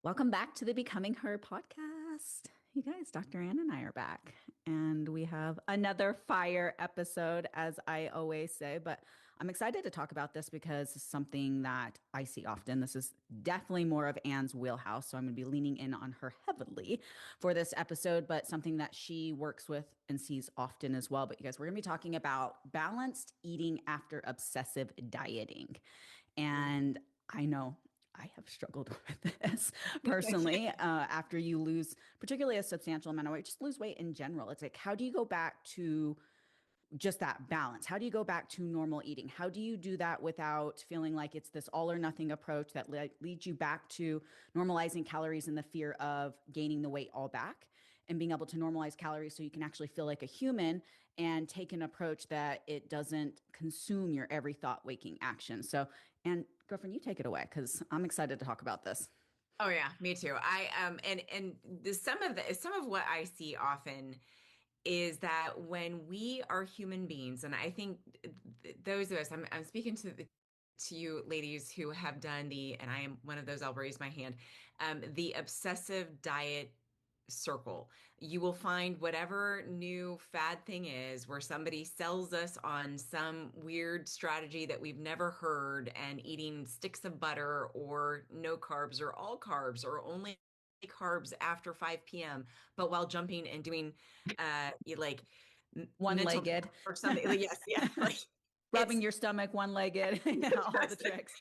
Welcome back to the Becoming Her podcast. You guys, Dr. Ann and I are back, and we have another fire episode, as I always say. But I'm excited to talk about this because it's something that I see often. This is definitely more of Ann's wheelhouse. So I'm going to be leaning in on her heavily for this episode, but something that she works with and sees often as well. But you guys, we're going to be talking about balanced eating after obsessive dieting. And I know I have struggled with this personally. After you lose, particularly a substantial amount of weight, just lose weight in general. It's like, how do you go back to just that balance? How do you go back to normal eating? How do you do that without feeling like it's this all or nothing approach that leads you back to normalizing calories and the fear of gaining the weight all back? And being able to normalize calories so you can actually feel like a human and take an approach that it doesn't consume your every thought waking action. So, and girlfriend, you take it away because I'm excited to talk about this. Oh yeah, me too. Some of what I see often is that when we are human beings, and I think those of us, I'm speaking to you ladies who have done and I am one of those, I'll raise my hand, the obsessive diet circle. You will find whatever new fad thing is where somebody sells us on some weird strategy that we've never heard and eating sticks of butter or no carbs or all carbs or only carbs after 5 p.m., but while jumping and doing like One mental legged, or something. Like, yes, yeah. Like rubbing it's your stomach one legged, all the just tricks.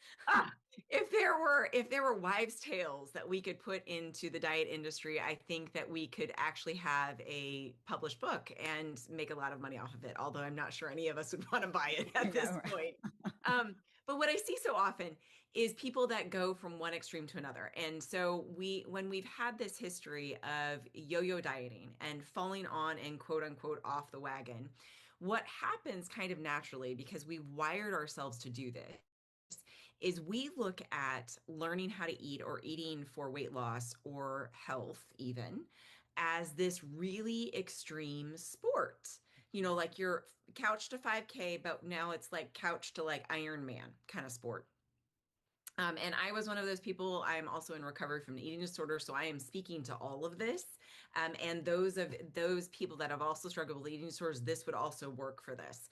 if there were wives' tales that we could put into the diet industry, I think that we could actually have a published book and make a lot of money off of it. Although I'm not sure any of us would want to buy it at this Yeah, point. But what I see so often is people that go from one extreme to another. And so when we've had this history of yo-yo dieting and falling on and quote unquote off the wagon, what happens kind of naturally because we wired ourselves to do this is we look at learning how to eat or eating for weight loss or health even as this really extreme sport. Like you're couch to 5K, but now it's like couch to like Iron Man kind of sport. And I was one of those people. I'm also in recovery from an eating disorder, so I am speaking to all of this. And those people that have also struggled with eating disorders, this would also work for this.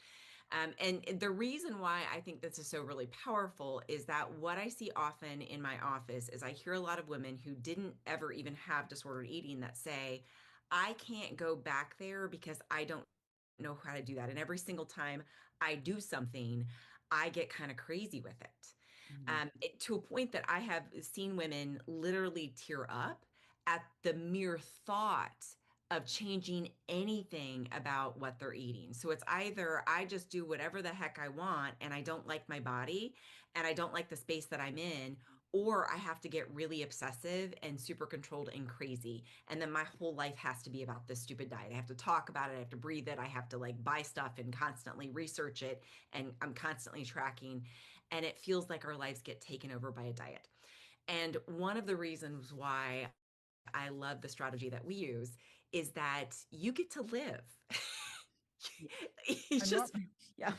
And the reason why I think this is so really powerful is that what I see often in my office is I hear a lot of women who didn't ever even have disordered eating that say, I can't go back there because I don't know how to do that. And every single time I do something, I get kind of crazy with it. Mhm. To a point that I have seen women literally tear up at the mere thought of changing anything about what they're eating. So it's either I just do whatever the heck I want and I don't like my body and I don't like the space that I'm in, or I have to get really obsessive and super controlled and crazy. And then my whole life has to be about this stupid diet. I have to talk about it, I have to breathe it, I have to like buy stuff and constantly research it, and I'm constantly tracking. And it feels like our lives get taken over by a diet. And one of the reasons why I love the strategy that we use is that you get to live. Yeah. It's I'm not, just, yeah.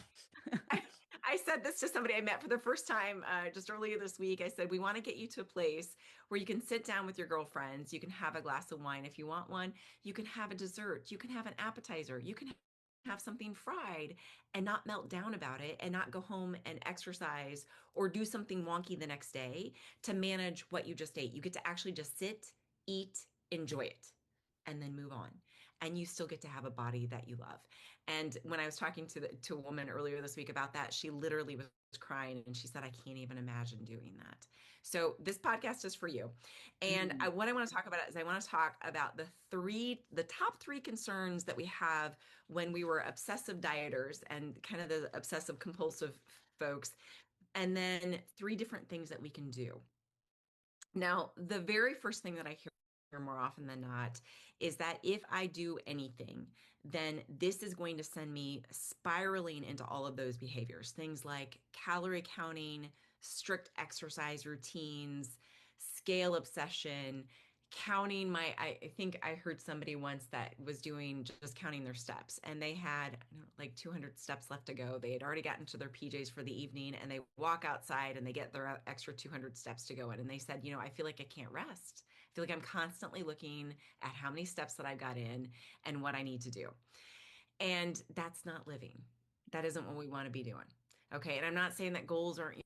I, I said this to somebody I met for the first time just earlier this week. I said, we want to get you to a place where you can sit down with your girlfriends. You can have a glass of wine if you want one. You can have a dessert. You can have an appetizer. You can have something fried and not melt down about it and not go home and exercise or do something wonky the next day to manage what you just ate. You get to actually just sit, eat, enjoy it, and then move on. And you still get to have a body that you love. And when I was talking to a woman earlier this week about that, she literally was crying and she said, I can't even imagine doing that. So this podcast is for you. And Mm. what I want to talk about is I want to talk about the top three concerns that we have when we were obsessive dieters and kind of the obsessive compulsive folks, and then three different things that we can do. Now, the very first thing that I hear more often than not is that if I do anything, then this is going to send me spiraling into all of those behaviors. Things like calorie counting, strict exercise routines, scale obsession, I think I heard somebody once that was doing just counting their steps, and they had, I don't know, like 200 steps left to go. They had already gotten to their PJs for the evening, and they walk outside and they get their extra 200 steps to go in. And they said, I feel like I can't rest. I feel like I'm constantly looking at how many steps that I've got in and what I need to do. And that's not living. That isn't what we want to be doing. Okay. And I'm not saying that goals aren't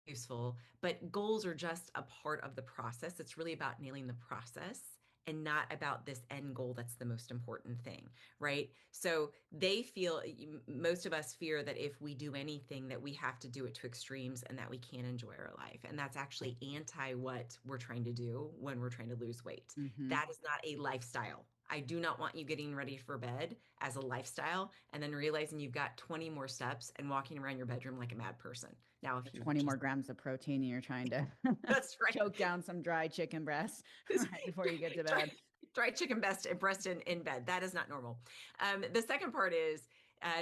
useful, but goals are just a part of the process. It's really about nailing the process and not about this end goal that's the most important thing, right? So they feel, most of us fear that if we do anything that we have to do it to extremes and that we can't enjoy our life. And that's actually anti what we're trying to do when we're trying to lose weight. Hmm. That is not a lifestyle. I do not want you getting ready for bed as a lifestyle and then realizing you've got 20 more steps and walking around your bedroom like a mad person. Now, if you 20 more just, grams of protein and you're trying to that's right. choke down some dry chicken breast right before you get to Try, bed. try chicken breast in bed. That is not normal. The second part is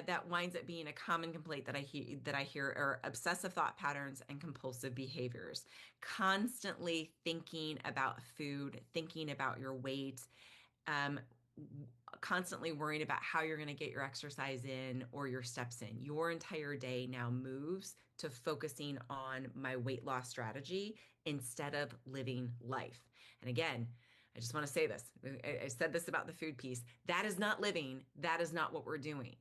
that winds up being a common complaint that I hear are obsessive thought patterns and compulsive behaviors. Constantly thinking about food, thinking about your weight, um, constantly worrying about how you're going to get your exercise in or your steps in. Your entire day now moves to focusing on my weight loss strategy instead of living life. And again, I just want to say this. I said this about the food piece. That is not living. That is not what we're doing.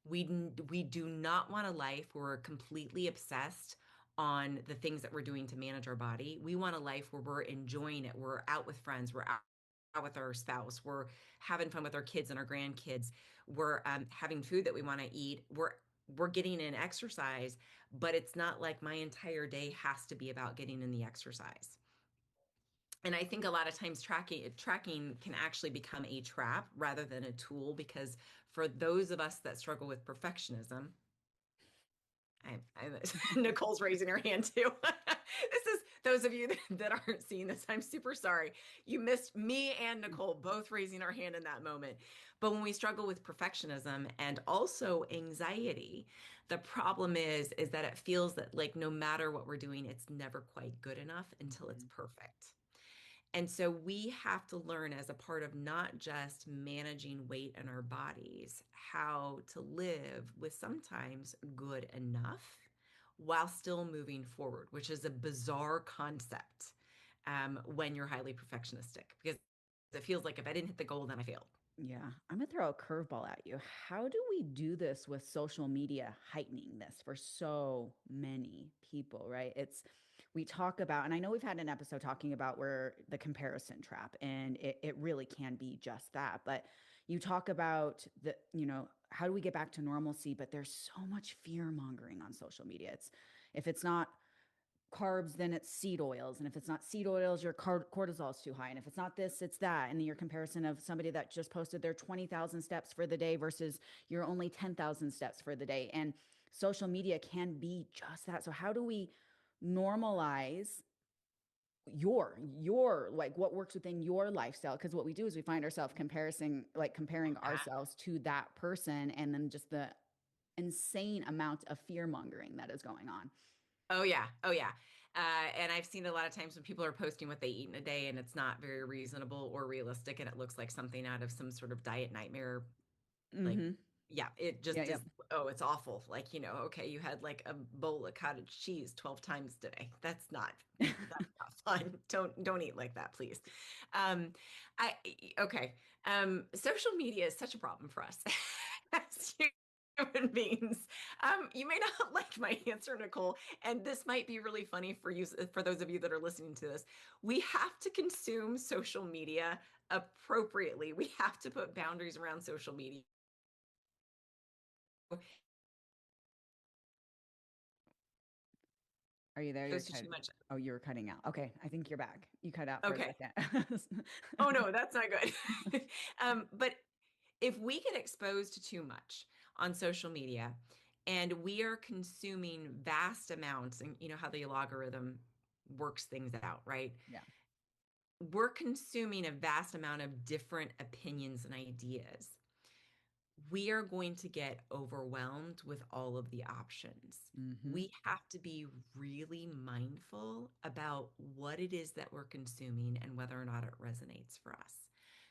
We do not want a life where we're completely obsessed on the things that we're doing to manage our body. We want a life where we're enjoying it. We're out with friends. We're out with our spouse. We're having fun with our kids and our grandkids. We're having food that we want to eat. We're getting in exercise, but it's not like my entire day has to be about getting in the exercise. And I think a lot of times tracking can actually become a trap rather than a tool, because for those of us that struggle with perfectionism, Nicole's raising her hand too. This is those of you that aren't seeing this. I'm super sorry. You missed me and Nicole both raising our hand in that moment. But when we struggle with perfectionism and also anxiety, the problem is that it feels that like no matter what we're doing, it's never quite good enough until it's Mhm. perfect. And so we have to learn, as a part of not just managing weight in our bodies, how to live with sometimes good enough while still moving forward, which is a bizarre concept when you're highly perfectionistic, because it feels like if I didn't hit the goal, then I failed. Yeah, I'm gonna throw a curveball at you. How do we do this with social media heightening this for so many people, right? We talk about, and I know we've had an episode talking about where the comparison trap, and it really can be just that. But you talk about how do we get back to normalcy? But there's so much fear mongering on social media. If it's not carbs, then it's seed oils. And if it's not seed oils, your cortisol is too high. And if it's not this, it's that. And your comparison of somebody that just posted their 20,000 steps for the day versus your only 10,000 steps for the day. And social media can be just that. So how do we normalize your like what works within your lifestyle? Because what we do is we find ourselves comparing Yeah. ourselves to that person, and then just the insane amount of fear mongering that is going on. Oh yeah. Oh yeah. And I've seen a lot of times when people are posting what they eat in a day and it's not very reasonable or realistic, and it looks like something out of some sort of diet nightmare. Like, Mm-hmm. yeah, it Yeah, just yeah. is. Oh, it's awful. Like, okay, you had like a bowl of cottage cheese 12 times today. That's not fun. Don't eat like that, please. Um, I okay. Social media is such a problem for us as human beings. You may not like my answer, Nicole, and this might be really funny for you, for those of you that are listening to this. We have to consume social media appropriately. We have to put boundaries around social media. Are you there? You're Goes to cut. too much. Oh, you were cutting out. Okay, I think you're back. You cut out for a Okay. second. Oh no, that's not good. But if we get exposed to too much on social media and we are consuming vast amounts, and you know how the algorithm works things out, right? Yeah. We're consuming a vast amount of different opinions and ideas. we are going to get overwhelmed with all of the options. Mm-hmm. We have to be really mindful about what it is that we're consuming and whether or not it resonates for us.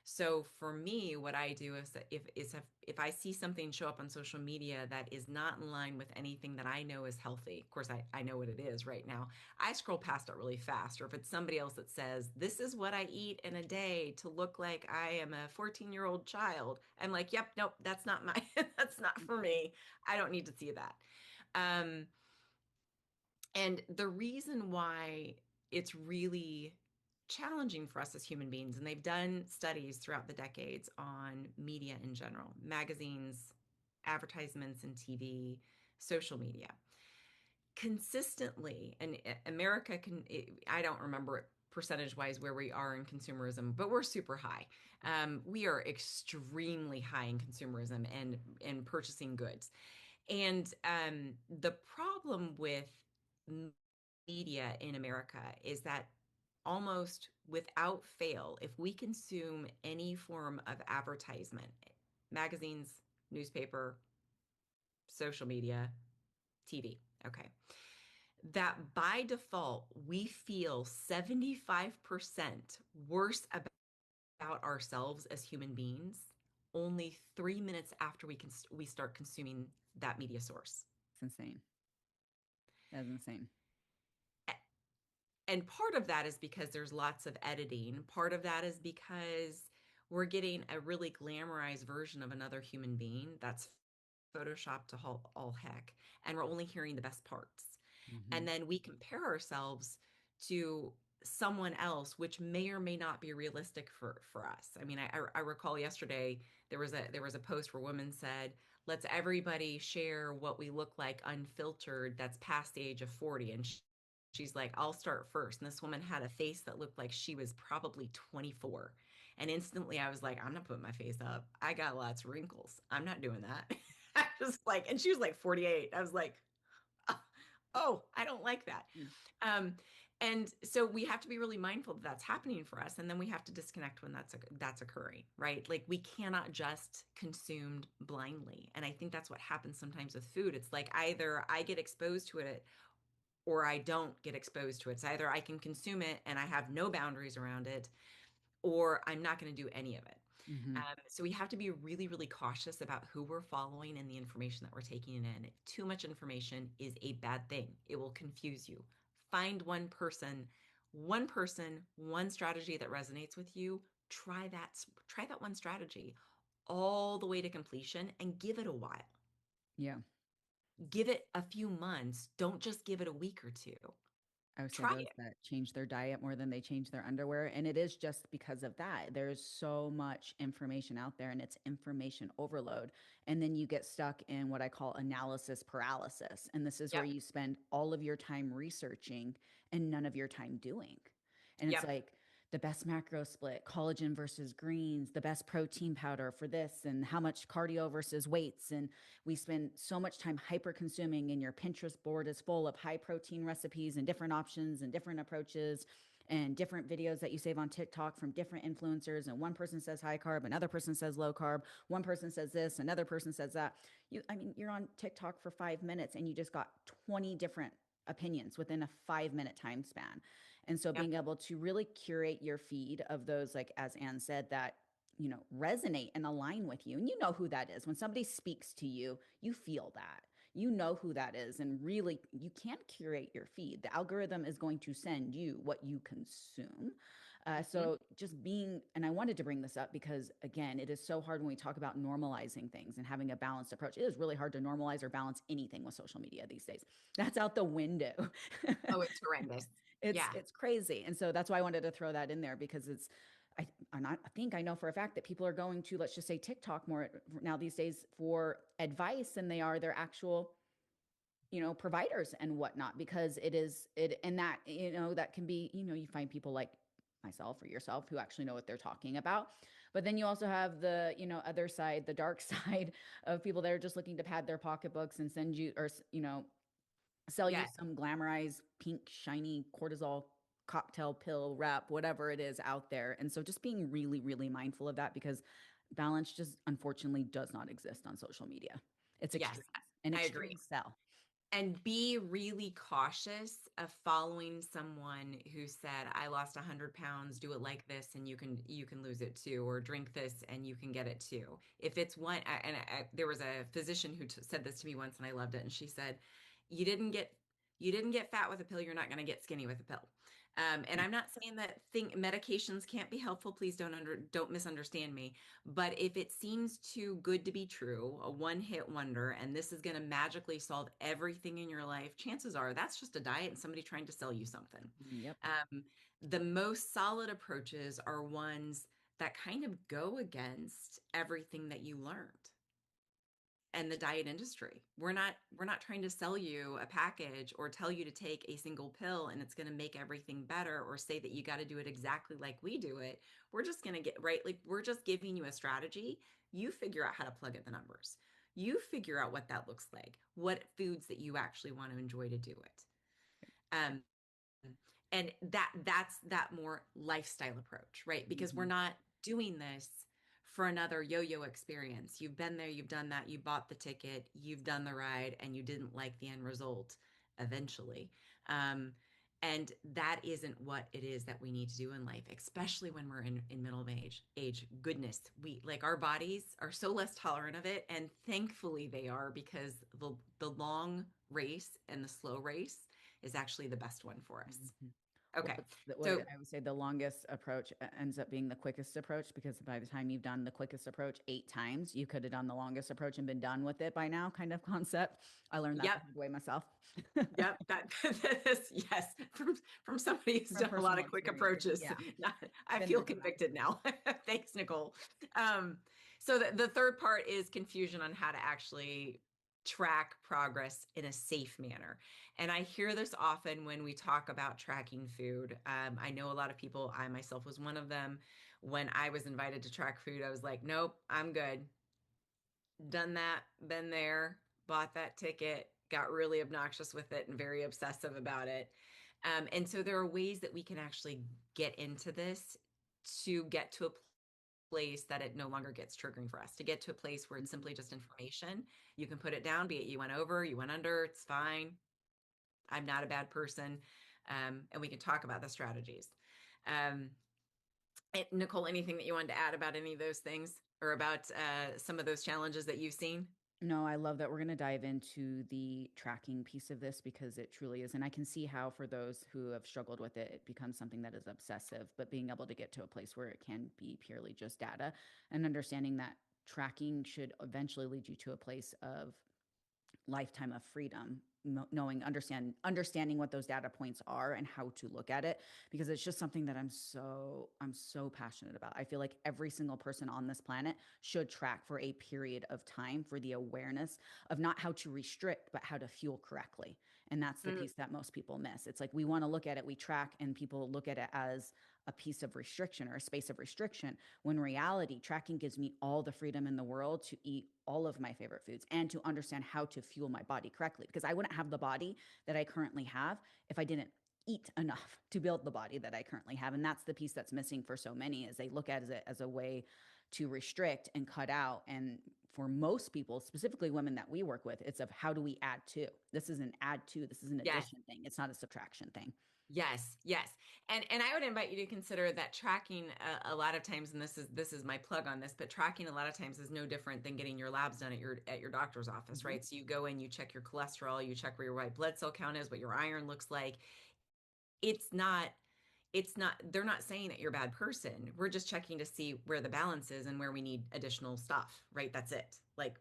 So for me, what I do is that if I see something show up on social media that is not in line with anything that I know is healthy, of course I know what it is right now. I scroll past it really fast. Or if it's somebody else that says, this is what I eat in a day to look like I am a 14-year-old child, I'm like, yep, nope, that's not my, that's not for me. I don't need to see that. Um, and the reason why it's really challenging for us as human beings, and they've done studies throughout the decades on media in general, magazines, advertisements, and TV, social media consistently, and America can, I don't remember it percentage wise where we are in consumerism, but we're super high. We are extremely high in consumerism and purchasing goods. And the problem with media in America is that almost without fail, if we consume any form of advertisement, magazines, newspaper, social media, TV, okay, that by default we feel 75% worse about ourselves as human beings only 3 minutes after we start consuming that media source. It's insane. That's insane. And part of that is because there's lots of editing. Part of that is because we're getting a really glamorized version of another human being that's photoshopped to all heck, and we're only hearing the best parts. Mm-hmm. And then we compare ourselves to someone else, which may or may not be realistic for us. I mean, I recall yesterday there was a post where women said, let's everybody share what we look like unfiltered that's past the age of 40. And she's like, I'll start first. And this woman had a face that looked like she was probably 24. And instantly I was like, I'm not putting my face up. I got lots of wrinkles. I'm not doing that. I was like, and she was like 48. I was like, oh, I don't like that. Um, and so we have to be really mindful that that's happening for us, and then we have to disconnect when that's occurring, right? Like we cannot just consume blindly, and I think that's what happens sometimes with food. It's like either I get exposed to it or I don't get exposed to it. It's either I can consume it and I have no boundaries around it, or I'm not going to do any of it. Mm-hmm. So we have to be really, really cautious about who we're following and the information that we're taking in. Too much information is a bad thing. It will confuse you. Find one strategy that resonates with you. Try that one strategy all the way to completion and give it a while. Yeah. Give it a few months. Don't just give it a week or two. I would say Try those it. that change their diet more than they change their underwear. And it is just because of that. There's so much information out there and it's information overload. And then you get stuck in what I call analysis paralysis. And this is where Yep. you spend all of your time researching and none of your time doing. And it's Yep. like the best macro split, collagen versus greens, the best protein powder for this, and how much cardio versus weights. And we spend so much time hyper consuming, and your Pinterest board is full of high protein recipes and different options and different approaches and different videos that you save on TikTok from different influencers. And one person says high carb, another person says low carb, one person says this, another person says that. You're on TikTok for 5 minutes and you just got 20 different opinions within a 5 minute time span. And so Yep. being able to really curate your feed of those, like as Anne said, that resonate and align with you. And you know who that is. When somebody speaks to you, you feel that. You know who that is. And really, you can't curate your feed. The algorithm is going to send you what you consume. Mm-hmm. So just being, and I wanted to bring this up because, again, it is so hard when we talk about normalizing things and having a balanced approach. It is really hard to normalize or balance anything with social media these days. That's out the window. Oh, it's horrendous. it's Yeah. it's crazy, and so that's why I wanted to throw that in there because I think I know for a fact that people are going to, let's just say, TikTok more now these days for advice than they are their actual providers and whatnot, because it and that that can be, you find people like myself or yourself who actually know what they're talking about. But then you also have the other side, the dark side of people that are just looking to pad their pocketbooks and send you, or sell you Yeah. some glamorized pink shiny cortisol cocktail pill wrap, whatever it is out there. And so just being really, really mindful of that, because Balance just unfortunately does not exist on social media. It's Yes, extremes, and I agree. extremes sell. And be really cautious of following someone who said, I lost 100 pounds, do it like this and you can lose it too, or drink this and you can get it too. If it's one, there was a physician who said this to me once and I loved it. And she said, you didn't get you didn't get fat with a pill, you're not going to get skinny with a pill. And I'm not saying that medications can't be helpful. Please don't misunderstand me. But if it seems too good to be true, a one-hit wonder, and this is going to magically solve everything in your life, chances are that's just a diet and somebody trying to sell you something. Yep. Um, the most solid approaches are ones that kind of go against everything that you learned and the diet industry. We're not trying to sell you a package or tell you to take a single pill and it's going to make everything better or say that you got to do it exactly like we do it. We're just going to get right, like we're just giving you a strategy. You figure out how to plug in the numbers. You figure out what that looks like, what foods that you actually want to enjoy to do it. Um, and that's that more lifestyle approach, right? Because we're Mm-hmm. not doing this for another yo-yo experience. You've been there, you've done that, you bought the ticket, you've done the ride, and you didn't like the end result eventually. um, and that isn't what it is that we need to do in life, especially when we're in middle of age. Goodness, we like our bodies are so less tolerant of it, and thankfully they are, because the long race and the slow race is actually the best one for us. Mhm. Well, Okay. what So, I would say the longest approach ends up being the quickest approach, because by the time you've done the quickest approach 8 times, you could have done the longest approach and been done with it by now, kind of concept. I learned that the yep, hard way myself. yep, that is, yes, from somebody who's From done a lot personal of quick experience. approaches. Yeah. Not, I Been feel there, done that. convicted now. Thanks, Nicole. So the third part is confusion on how to actually track progress in a safe manner. And I hear this often when we talk about tracking food. I know a lot of people, I myself was one of them. When I was invited to track food, I was like, nope, I'm good. Done that, been there, bought that ticket, got really obnoxious with it and very obsessive about it. And so there are ways that we can actually get into this to get to a place that it no longer gets triggering for us, to get to a place where it's Mhm. simply just information. You can put it down, be it you went over, you went under, it's fine. I'm not a bad person. And we can talk about the strategies. Um, Nicole, anything that you wanted to add about any of those things or about some of those challenges that you've seen? No, I love that we're going to dive into the tracking piece of this, because it truly is. And I can see how, for those who have struggled with it, it becomes something that is obsessive. But being able to get to a place where it can be purely just data, and understanding that tracking should eventually lead you to a place of lifetime of freedom, knowing, understanding what those data points are and how to look at it, because it's just something that I'm so passionate about. I feel like every single person on this planet should track for a period of time, for the awareness of not how to restrict but how to fuel correctly. And that's the Mm, piece that most people miss. It's like we want to look at it, we track, and people look at it as a piece of restriction or a space of restriction, when reality, tracking gives me all the freedom in the world to eat all of my favorite foods and to understand how to fuel my body correctly, because I wouldn't have the body that I currently have if I didn't eat enough to build the body that I currently have. And that's the piece that's missing for so many, is they look at it as a way to restrict and cut out. And for most people, specifically women that we work with, it's of how do we add to. This is an add to, this is an yes, addition thing, it's not a subtraction thing. yes, yes. And I would invite you to consider that tracking a lot of times, and this is my plug on this, but tracking a lot of times is no different than getting your labs done at your doctor's office, Mm-hmm. right? So you go in, you check your cholesterol, you check where your white blood cell count is, what your iron looks like. It's not they're not saying that you're a bad person. We're just checking to see where the balance is and where we need additional stuff, right? That's it. Like,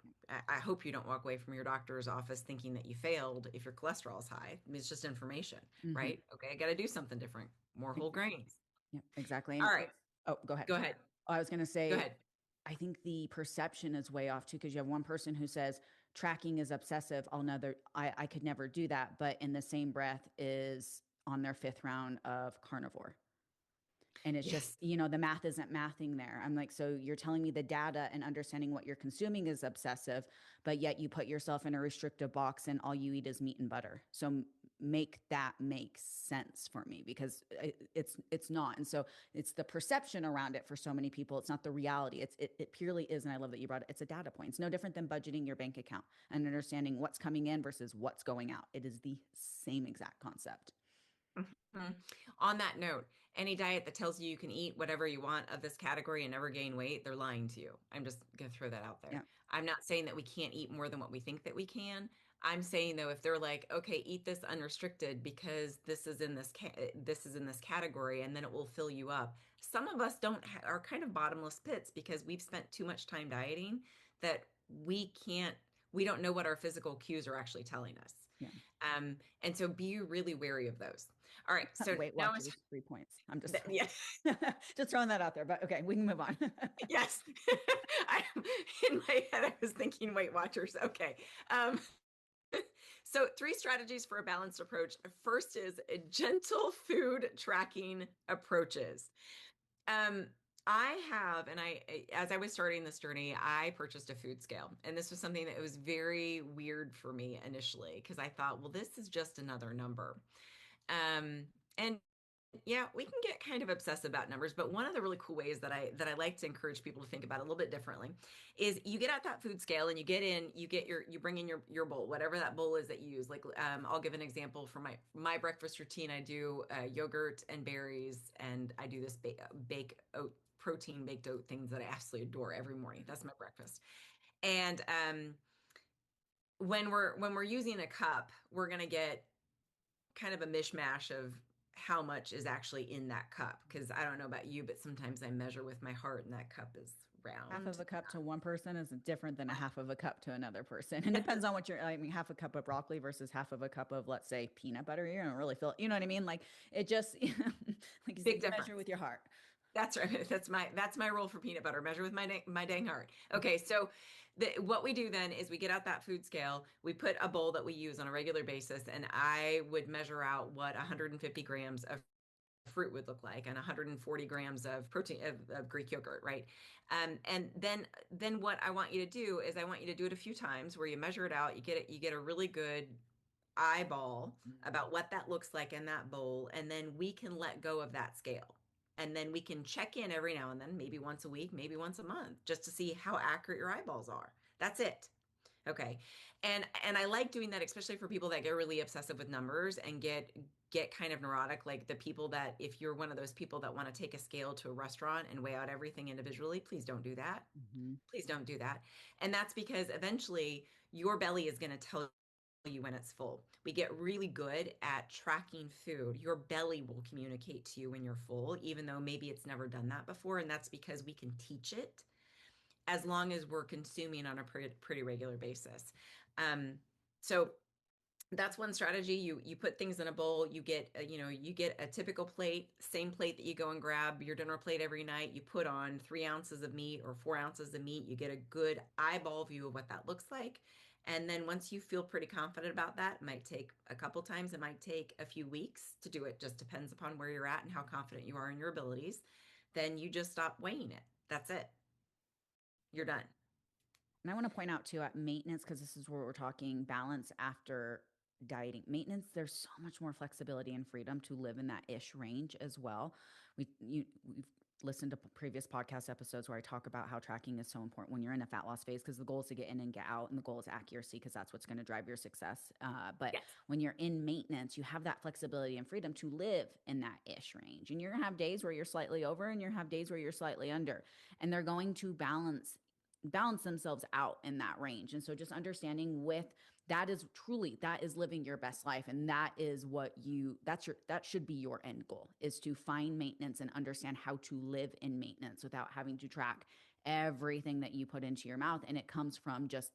I hope you don't walk away from your doctor's office thinking that you failed if your cholesterol is high. I mean, it's just information, Mm-hmm. right? Okay, I got to do something different, more whole Exactly. grains. Yeah, exactly. All And right, oh, go ahead. go ahead. I was going to Go say, ahead. I think the perception is way off too, because you have one person who says tracking is obsessive. I could never do that. But in the same breath is on their fifth round of carnivore. And it's just, Yes. the math isn't mathing there. I'm like, so you're telling me the data and understanding what you're consuming is obsessive, but yet you put yourself in a restrictive box and all you eat is meat and butter. So make that make sense for me because it's not. And so it's the perception around it for so many people. It's not the reality. It purely is. And I love that you brought it. It's a data point. It's no different than budgeting your bank account and understanding what's coming in versus what's going out. It is the same exact concept. Mhm. On that note, any diet that tells you you can eat whatever you want of this category and never gain weight, they're lying to you. I'm just going to throw that out there. Yeah. I'm not saying that we can't eat more than what we think that we can. I'm saying though, if they're like, okay, eat this unrestricted because this is in this category, and then it will fill you up. Some of us don't are kind of bottomless pits because we've spent too much time dieting that we don't know what our physical cues are actually telling us. Yeah. And so be really wary of those. All right. So Weight now it's Watchers, 3 points. I'm just yeah, just throwing that out there, but okay, we can move on. yes. I, in my head, I was thinking Weight Watchers. Okay. Um, so 3 strategies for a balanced approach. First is a gentle food tracking approaches. Um, I have, and as I was starting this journey, I purchased a food scale. And this was something that was very weird for me initially because I thought, well, this is just another number. And yeah, we can get kind of obsessed about numbers, but one of the really cool ways that I like to encourage people to think about it a little bit differently is you get out that food scale and you bring in your bowl, whatever that bowl is that you use. Like I'll give an example for my breakfast routine. I do yogurt and berries, and I do this bake oat protein baked oat things that I absolutely adore every morning. That's my breakfast. And when we're using a cup, we're gonna get kind of a mishmash of how much is actually in that cup. Because I don't know about you, but sometimes I measure with my heart and that cup is Half of round. a cup to one person is different than a half of a cup to another person. And depends on what I mean, half a cup of broccoli versus half of a cup of, let's say, peanut butter. You don't really feel, you know what I mean? Like it just, like you said, Big you measure difference. with your heart. That's right. That's my rule for peanut butter. Measure with my dang heart. Okay, so what we do then is we get out that food scale. We put a bowl that we use on a regular basis, and I would measure out what 150 grams of fruit would look like and 140 grams of protein of Greek yogurt, right? And then what I want you to do is I want you to do it a few times where you measure it out. You get a really good eyeball about what that looks like in that bowl, and then we can let go of that scale. And then we can check in every now and then, maybe once a week, maybe once a month, just to see how accurate your eyeballs are. That's it. Okay. And I like doing that, especially for people that get really obsessive with numbers and get kind of neurotic, like the people that, if you're one of those people that want to take a scale to a restaurant and weigh out everything individually, please don't do that. Mm-hmm. Please don't do that. And that's because eventually your belly is going to tell you when it's full. We get really good at tracking food. Your belly will communicate to you when you're full, even though maybe it's never done that before. And that's because we can teach it as long as we're consuming on a pretty regular basis. Um, so that's one strategy. You put things in a bowl. You get a typical plate, same plate that you go and grab your dinner plate every night. You put on 3 ounces of meat or 4 ounces of meat. You get a good eyeball view of what that looks like. And then once you feel pretty confident about that, it might take a couple times. It might take a few weeks to do it. Just depends upon where you're at and how confident you are in your abilities. Then you just stop weighing it. That's it. You're done. And I want to point out too at maintenance, because this is where we're talking balance after dieting. Maintenance, there's so much more flexibility and freedom to live in that ish range as well. We've listened to previous podcast episodes where I talk about how tracking is so important when you're in a fat loss phase, because the goal is to get in and get out, and the goal is accuracy because that's what's going to drive your success. But Yes. when you're in maintenance, you have that flexibility and freedom to live in that ish range, and you're going to have days where you're slightly over, and you're going to have days where you're slightly under, and they're going to balance themselves out in that range. And so just understanding with that is living your best life, and that is that should be your end goal, is to find maintenance and understand how to live in maintenance without having to track everything that you put into your mouth. And it comes from just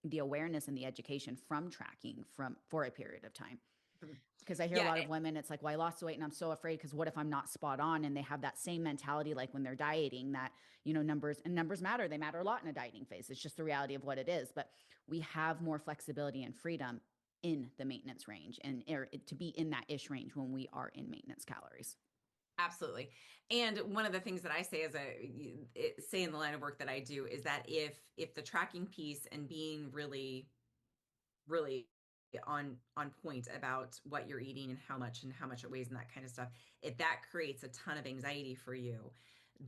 the awareness and the education from tracking from for a period of time. Because I hear a Yeah. lot of women, it's like, well, I lost weight and I'm so afraid because what if I'm not spot on? And they have that same mentality like when they're dieting, that, numbers matter. They matter a lot in a dieting phase. It's just the reality of what it is. But we have more flexibility and freedom in the maintenance range, and to be in that ish range when we are in maintenance calories. Absolutely. And one of the things that I say say in the line of work that I do is that if the tracking piece and being really, really on point about what you're eating and how much it weighs and that kind of stuff, if that creates a ton of anxiety for you,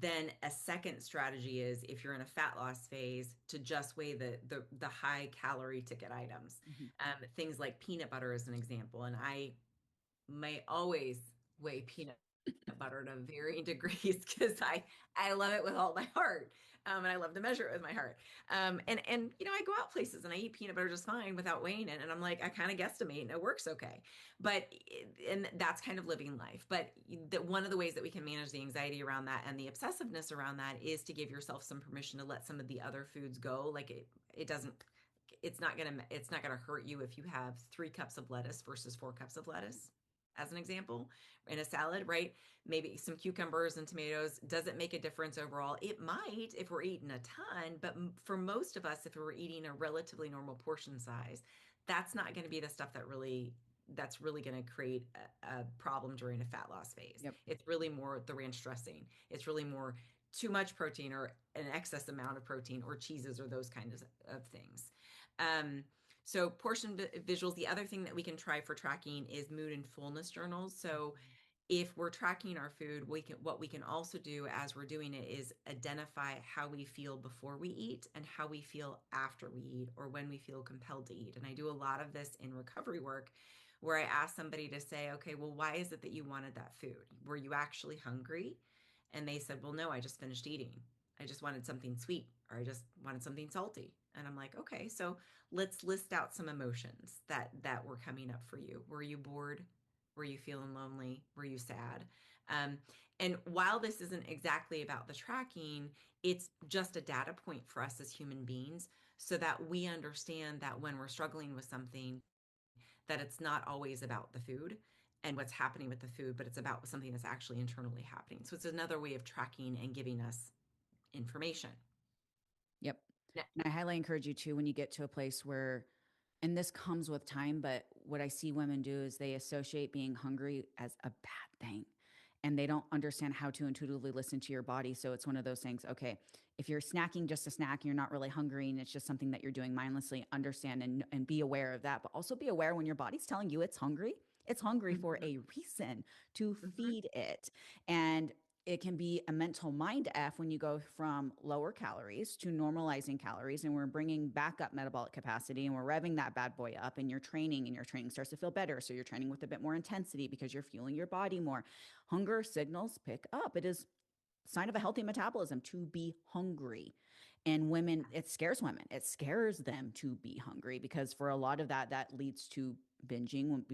then a second strategy is, if you're in a fat loss phase, to just weigh the high calorie ticket items. Mhm. Things like peanut butter is an example, and I may always weigh peanut butter to varying degrees because I love it with all my heart. And I love to measure it with my heart. And you know, I go out places and I eat peanut butter just fine without weighing it, and I'm like, I kind of guesstimate and it works okay. But and that's kind of living life. But one of the ways that we can manage the anxiety around that and the obsessiveness around that is to give yourself some permission to let some of the other foods go. Like it doesn't, it's not gonna hurt you if you have 3 cups of lettuce versus 4 cups of lettuce, as an example, in a salad, right? Maybe some cucumbers and tomatoes. Does it make a difference overall? It might if we're eating a ton, but for most of us, if we're eating a relatively normal portion size, that's not going to be the stuff that's really going to create a problem during a fat loss phase. Yep. It's really more the ranch dressing. It's really more too much protein or an excess amount of protein or cheeses or those kinds of things. Um, so portion visuals. The other thing that we can try for tracking is mood and fullness journals. So if we're tracking our food, what we can also do as we're doing it is identify how we feel before we eat and how we feel after we eat, or when we feel compelled to eat. And I do a lot of this in recovery work, where I ask somebody to say, okay, well, why is it that you wanted that food? Were you actually hungry? And they said, well, no, I just finished eating. I just wanted something sweet, or I just wanted something salty. And I'm like, okay, so let's list out some emotions that were coming up for you. Were you bored? Were you feeling lonely? Were you sad? Um, and while this isn't exactly about the tracking, it's just a data point for us as human beings, so that we understand that when we're struggling with something, that it's not always about the food and what's happening with the food, but it's about something that's actually internally happening. So it's another way of tracking and giving us information. Yep. Yeah. And I highly encourage you too, when you get to a place where, and this comes with time, but what I see women do is they associate being hungry as a bad thing. And they don't understand how to intuitively listen to your body. So it's one of those things, okay, if you're snacking just a snack, you're not really hungry and it's just something that you're doing mindlessly, understand and be aware of that. But also be aware when your body's telling you it's hungry for Mm-hmm. a reason, to Mm-hmm. feed it. And it can be a mental mind F when you go from lower calories to normalizing calories, and we're bringing back up metabolic capacity and we're revving that bad boy up, and your training starts to feel better. So you're training with a bit more intensity because you're fueling your body more. Hunger signals pick up. It is sign of a healthy metabolism to be hungry. And women, it scares women. It scares them to be hungry because for a lot of that leads to binging when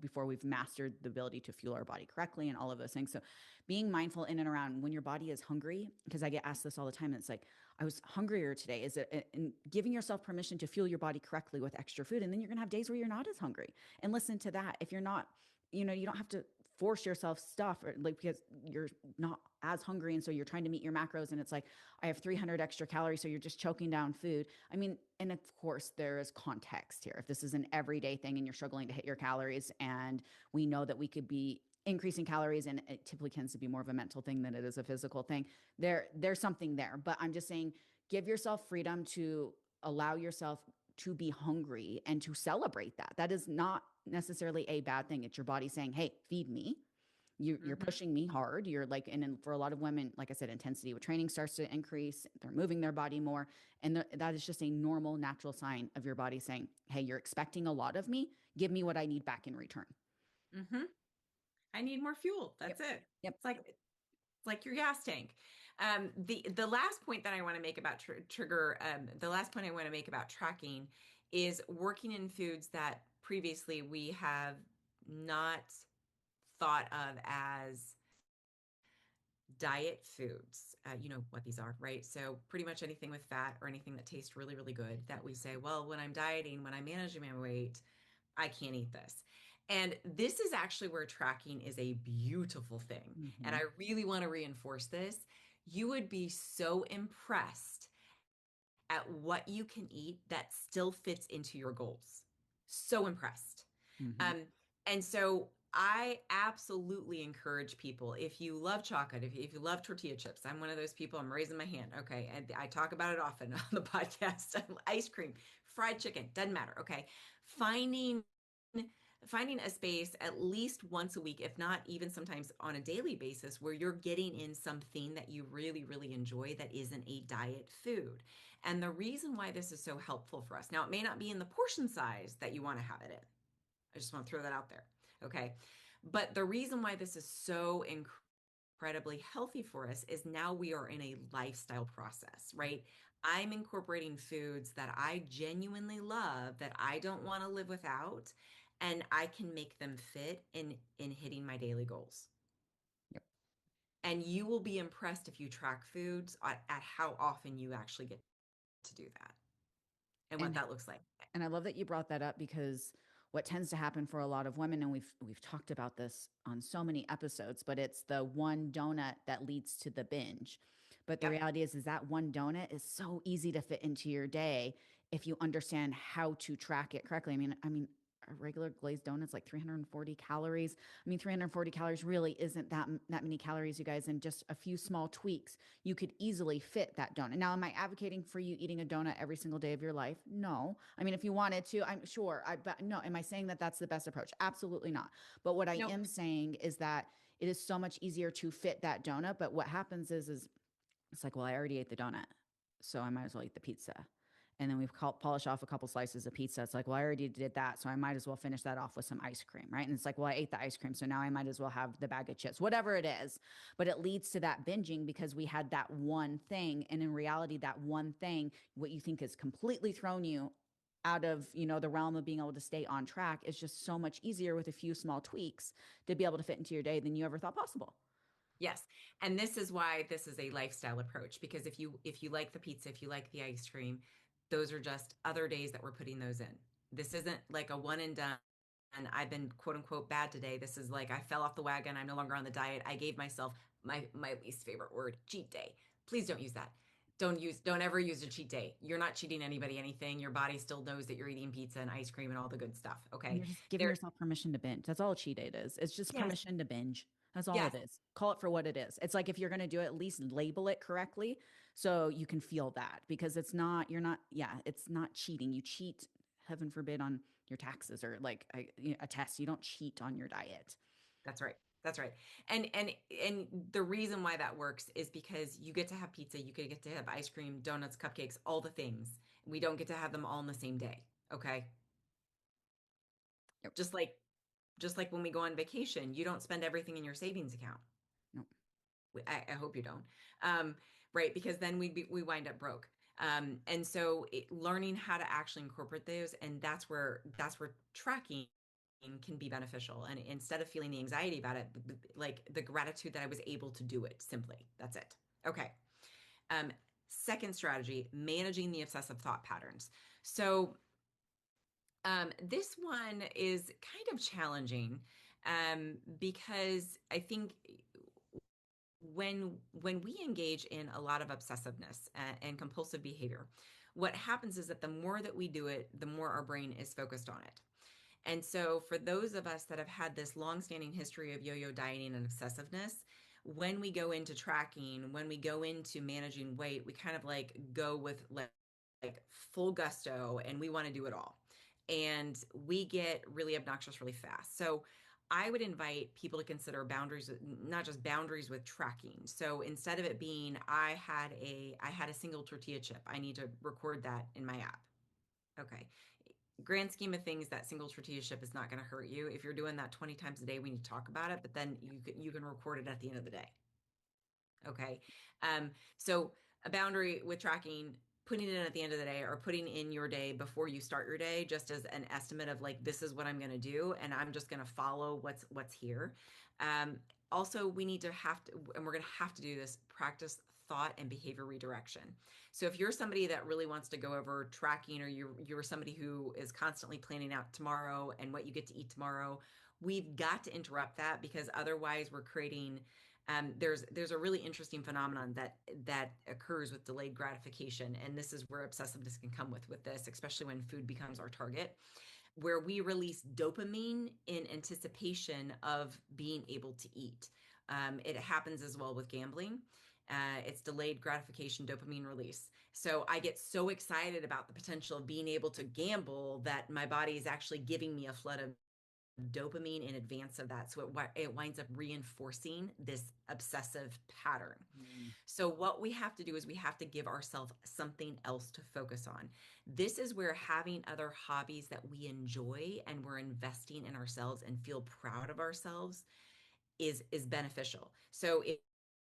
before we've mastered the ability to fuel our body correctly and all of those things. So being mindful in and around when your body is hungry, because I get asked this all the time, and it's like, I was hungrier today. Is it, and giving yourself permission to fuel your body correctly with extra food, and then you're gonna have days where you're not as hungry, and listen to that. If you're not, you don't have to force yourself stuff, or like, because you're not as hungry and so you're trying to meet your macros, and it's like, I have 300 extra calories, so you're just choking down food. I mean, and of course there is context here. If this is an everyday thing and you're struggling to hit your calories, and we know that we could be increasing calories, and it typically tends to be more of a mental thing than it is a physical thing, there's something there. But I'm just saying, give yourself freedom to allow yourself to be hungry and to celebrate that is not necessarily a bad thing. It's your body saying, hey, feed me. You're Mm-hmm. pushing me hard. You're like, and then for a lot of women, like I said, intensity with training starts to increase. They're moving their body more. And that is just a normal, natural sign of your body saying, hey, you're expecting a lot of me. Give me what I need back in return. Mm-hmm. I need more fuel. Yep. That's it. Yep. It's like your gas tank. The last point that I want to make about trigger, the last point I want to make about tracking is working in foods that previously we have not thought of as diet foods. You know what these are, right? So pretty much anything with fat or anything that tastes really, really good, that we say, well, when I'm dieting, when I'm managing my weight, I can't eat this. And this is actually where tracking is a beautiful thing. And Mm-hmm. I really want to reinforce this. You would be so impressed at what you can eat that still fits into your goals. So impressed. Mm-hmm. Um, and so I absolutely encourage people. If you love chocolate, if you love tortilla chips, I'm one of those people. I'm raising my hand. Okay. And I talk about it often on the podcast. Ice cream, fried chicken, doesn't matter. Okay. Finding finding a space at least once a week, if not even sometimes on a daily basis, where you're getting in something that you really, really enjoy that isn't a diet food. And the reason why this is so helpful for us, now it may not be in the portion size that you want to have it in. I just want to throw that out there. Okay. But the reason why this is so incredibly healthy for us is now we are in a lifestyle process, right? I'm incorporating foods that I genuinely love that I don't want to live without, and I can make them fit in hitting my daily goals. Yep. And you will be impressed if you track foods at how often you actually get to do that and what And that looks like. And I love that you brought that up because what tends to happen for a lot of women, and we've talked about this on so many episodes, but it's the one donut that leads to the binge. But the Yep. reality is that one donut is so easy to fit into your day if you understand how to track it correctly. I mean, a regular glazed donut's like 340 calories. I mean, 340 calories really isn't that many calories, you guys, and just a few small tweaks, you could easily fit that donut. Now, am I advocating for you eating a donut every single day of your life? No. I mean, if you wanted to, I'm sure. But no, am I saying that that's the best approach? Absolutely not. But what I Nope. am saying is that it is so much easier to fit that donut. But what happens is it's like, well, I already ate the donut, so I might as well eat the pizza. And then we've polished off a couple slices of pizza. It's like, well, I already did that, so I might as well finish that off with some ice cream, right? And it's like, well, I ate the ice cream, so now I might as well have the bag of chips, whatever it is. But it leads to that binging because we had that one thing, and in reality, that one thing, what you think has completely thrown you out of the realm of being able to stay on track, is just so much easier with a few small tweaks to be able to fit into your day than you ever thought possible. Yes. And this is why this is a lifestyle approach, because if you like the pizza, if you like the ice cream, those are just other days that we're putting those in. This isn't like a one and done. And I've been quote unquote bad today. This is like I fell off the wagon. I'm no longer on the diet. I gave myself my least favorite word, cheat day. Please don't use that. Don't ever use a cheat day. You're not cheating anybody anything. Your body still knows that you're eating pizza and ice cream and all the good stuff. And Okay. you're just giving There, yourself permission to binge. That's all a cheat date is. It's just yes, permission to binge. That's all it yes, is. Call it for what it is. It's like if you're going to do it, at least label it correctly so you can feel that because it's not cheating. You cheat, heaven forbid, on your taxes or like a test. You don't cheat on your diet. that's right. That's right. And the reason why that works is because you get to have pizza, you could get to have ice cream, donuts, cupcakes, all the things. We don't get to have them all in the same day. Okay. Yep. Just like just like when we go on vacation, you don't spend everything in your savings account. Nope. I hope you don't. Um, right, because then we wind up broke. And so learning how to actually incorporate those, and that's where tracking can be beneficial. And instead of feeling the anxiety about it, like the gratitude that I was able to do it simply. That's it. Okay. Um, Second strategy, managing the obsessive thought patterns. So this one is kind of challenging because I think when we engage in a lot of obsessiveness and compulsive behavior, what happens is that the more that we do it, the more our brain is focused on it. And so, for those of us that have had this long-standing history of yo-yo dieting and obsessiveness, when we go into tracking, when we go into managing weight, we kind of like go with like full gusto and we want to do it all. And we get really obnoxious really fast. So I would invite people to consider boundaries, not just boundaries with tracking. So instead of it being I had a single tortilla chip, I need to record that in my app. Okay. Grand scheme of things, that single tortilla chip is not going to hurt you. If you're doing that 20 times a day, we need to talk about it, but then you can record it at the end of the day. Okay. So a boundary with tracking, putting it in at the end of the day or putting in your day before you start your day, just as an estimate of like, this is what I'm going to do. And I'm just going to follow what's here. Also, we need to and we're going to have to do this, practice thought and behavior redirection. So if you're somebody that really wants to go over tracking, or you're somebody who is constantly planning out tomorrow and what you get to eat tomorrow, we've got to interrupt that, because otherwise we're creating there's a really interesting phenomenon that occurs with delayed gratification, and this is where obsessiveness can come with this, especially when food becomes our target. where we release dopamine in anticipation of being able to eat. It happens as well with gambling. It's delayed gratification dopamine release. So I get so excited about the potential of being able to gamble that my body is actually giving me a flood of dopamine in advance of that. So it winds up reinforcing this obsessive pattern. Mm. So what we have to do is we have to give ourselves something else to focus on. This is where having other hobbies that we enjoy and we're investing in ourselves and feel proud of ourselves is beneficial. So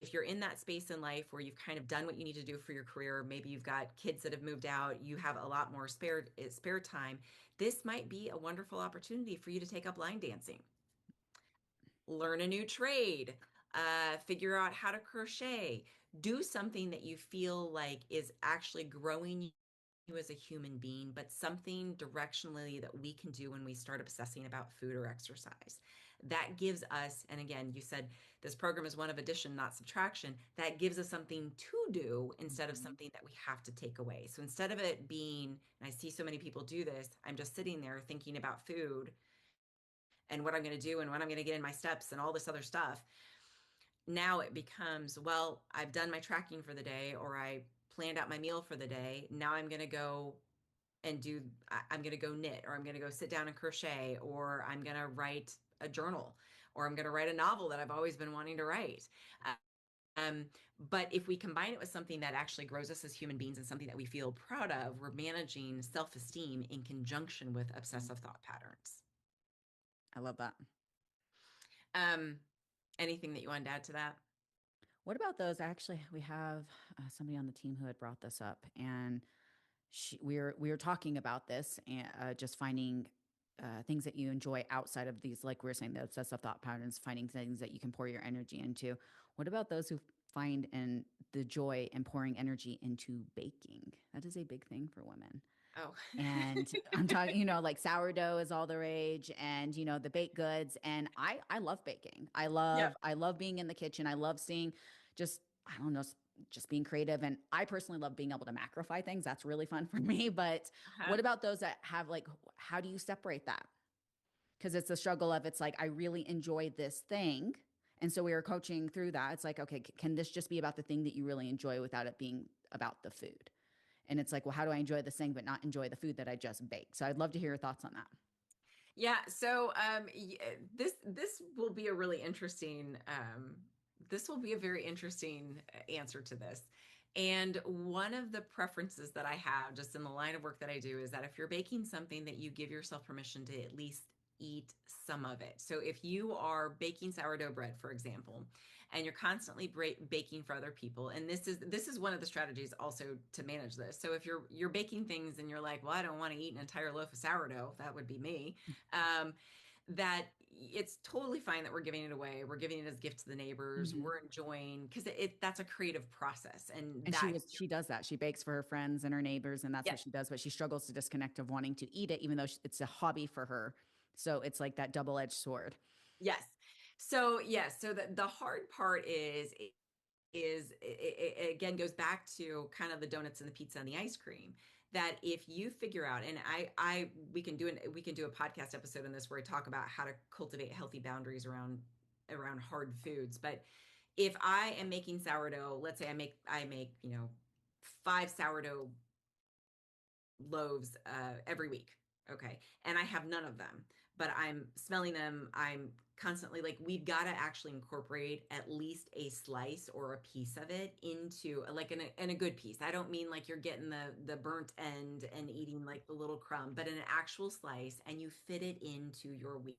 if you're in that space in life where you've kind of done what you need to do for your career, maybe you've got kids that have moved out, you have a lot more spare time, this might be a wonderful opportunity for you to take up line dancing, learn a new trade, figure out how to crochet, do something that you feel like is actually growing you as a human being, but something directionally that we can do when we start obsessing about food or exercise. That gives us, and again, you said this program is one of addition, not subtraction. That gives us something to do instead of Mhm. something that we have to take away. So instead of it being, and I see so many people do this, I'm just sitting there thinking about food and what I'm going to do and when I'm going to get in my steps and all this other stuff. Now it becomes, well, I've done my tracking for the day or I planned out my meal for the day. Now I'm going to go and I'm going to go knit or I'm going to go sit down and crochet or I'm going to write a journal or I'm going to write a novel that I've always been wanting to write. Um, but if we combine it with something that actually grows us as human beings and something that we feel proud of, we're managing self esteem in conjunction with obsessive thought patterns. I love that. Um, Anything that you wanted to add to that? What about those? Actually, we have somebody on the team who had brought this up, and we were talking about this and just finding things that you enjoy outside of these, like we were saying, the obsessive thought patterns, finding things that you can pour your energy into. What about those who find and the joy in pouring energy into baking? That is a big thing for women. Oh, And I'm talking, like sourdough is all the rage and the baked goods. And I love baking. I yep. love I love being in the kitchen. I love seeing just I don't know, just being creative. And I personally love being able to macrofy things. That's really fun for me. But Uh-huh. what about those that have like how do you separate that? Because it's a struggle of it's like I really enjoy this thing. And so we were coaching through that. It's like, okay, can this just be about the thing that you really enjoy without it being about the food? And it's like, well, how do I enjoy this thing but not enjoy the food that I just baked? So I'd love to hear your thoughts on that. Yeah, so this will be a really interesting this will be a very interesting answer to this. And one of the preferences that I have just in the line of work that I do is that if you're baking something that you give yourself permission to at least eat some of it. So if you are baking sourdough bread, for example, and you're constantly baking for other people, and this is one of the strategies also to manage this. So if you're baking things and you're like, well, I don't want to eat an entire loaf of sourdough, that would be me. um, that it's totally fine that we're giving it away. We're giving it as a gift to the neighbors. Mm-hmm. We're enjoying because that's a creative process, and And that she does that. She bakes for her friends and her neighbors, and that's yeah. what she does. But she struggles to disconnect of wanting to eat it, even though it's a hobby for her. So it's like that double edged sword. Yes. So yes. So the hard part is it again goes back to kind of the donuts and the pizza and the ice cream. That if you figure out, and I we can do a podcast episode on this where I talk about how to cultivate healthy boundaries around hard foods. But if I am making sourdough, let's say I make 5 sourdough loaves every week. Okay. And I have none of them, but I'm smelling them. I'm constantly like, we've got to actually incorporate at least a slice or a piece of it into like in a good piece. I don't mean like you're getting the burnt end and eating like the little crumb, but in an actual slice and you fit it into your week.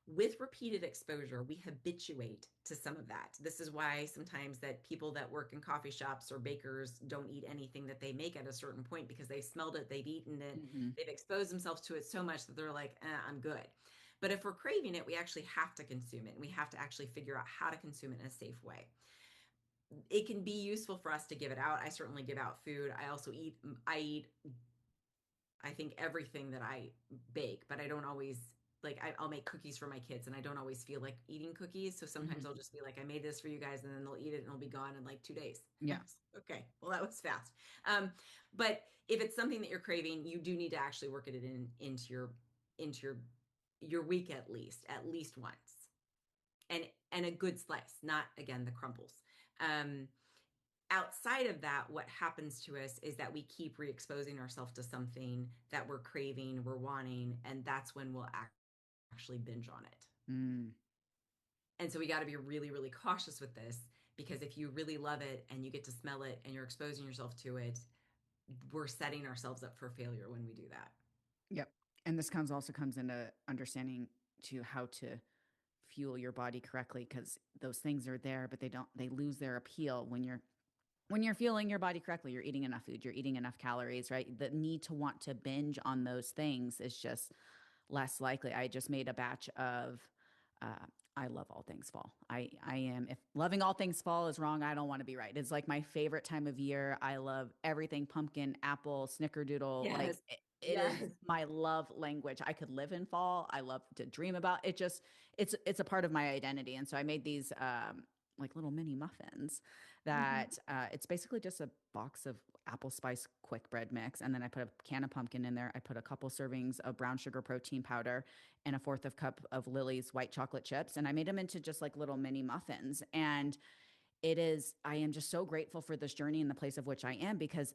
With repeated exposure, we habituate to some of that. This is why sometimes that people that work in coffee shops or bakers don't eat anything that they make at a certain point because they've smelled it, they've eaten it, Mm-hmm. they've exposed themselves to it so much that they're like, I'm good. But if we're craving it, we actually have to consume it and we have to actually figure out how to consume it in a safe way. It can be useful for us to give it out. I certainly give out food. I eat I think everything that I bake, but I don't always I'll make cookies for my kids and I don't always feel like eating cookies. So sometimes Hmm. I'll just be like, I made this for you guys, and then they'll eat it and it'll be gone in like 2 days. Yeah. Okay, well, that was fast. But if it's something that you're craving, you do need to actually work it into your week at least once, and a good slice, not again the crumbles. Um, Outside of that, what happens to us is that we keep re-exposing ourselves to something that we're craving, we're wanting, and that's when we'll actually binge on it. Mm. And so we got to be really, really cautious with this, because if you really love it and you get to smell it and you're exposing yourself to it, we're setting ourselves up for failure when we do that. Yep. And this comes into understanding to how to fuel your body correctly because those things are there, but they lose their appeal when you're fueling your body correctly. You're eating enough food, you're eating enough calories, right? The need to want to binge on those things is just less likely. I just made a batch of uh, I love all things fall. I am if loving all things fall is wrong, I don't want to be right. It's like my favorite time of year. I love everything pumpkin, apple, snickerdoodle. Like Yes. it is Yes. my love language. I could live in fall. I love to dream about it. Just it's a part of my identity. And so I made these like little mini muffins Mm-hmm. that it's basically just a box of apple spice quick bread mix, and then I put a can of pumpkin in there. I put a couple servings of brown sugar protein powder and a fourth of cup of Lily's white chocolate chips, and I made them into just like little mini muffins. And I am just so grateful for this journey and the place of which I am because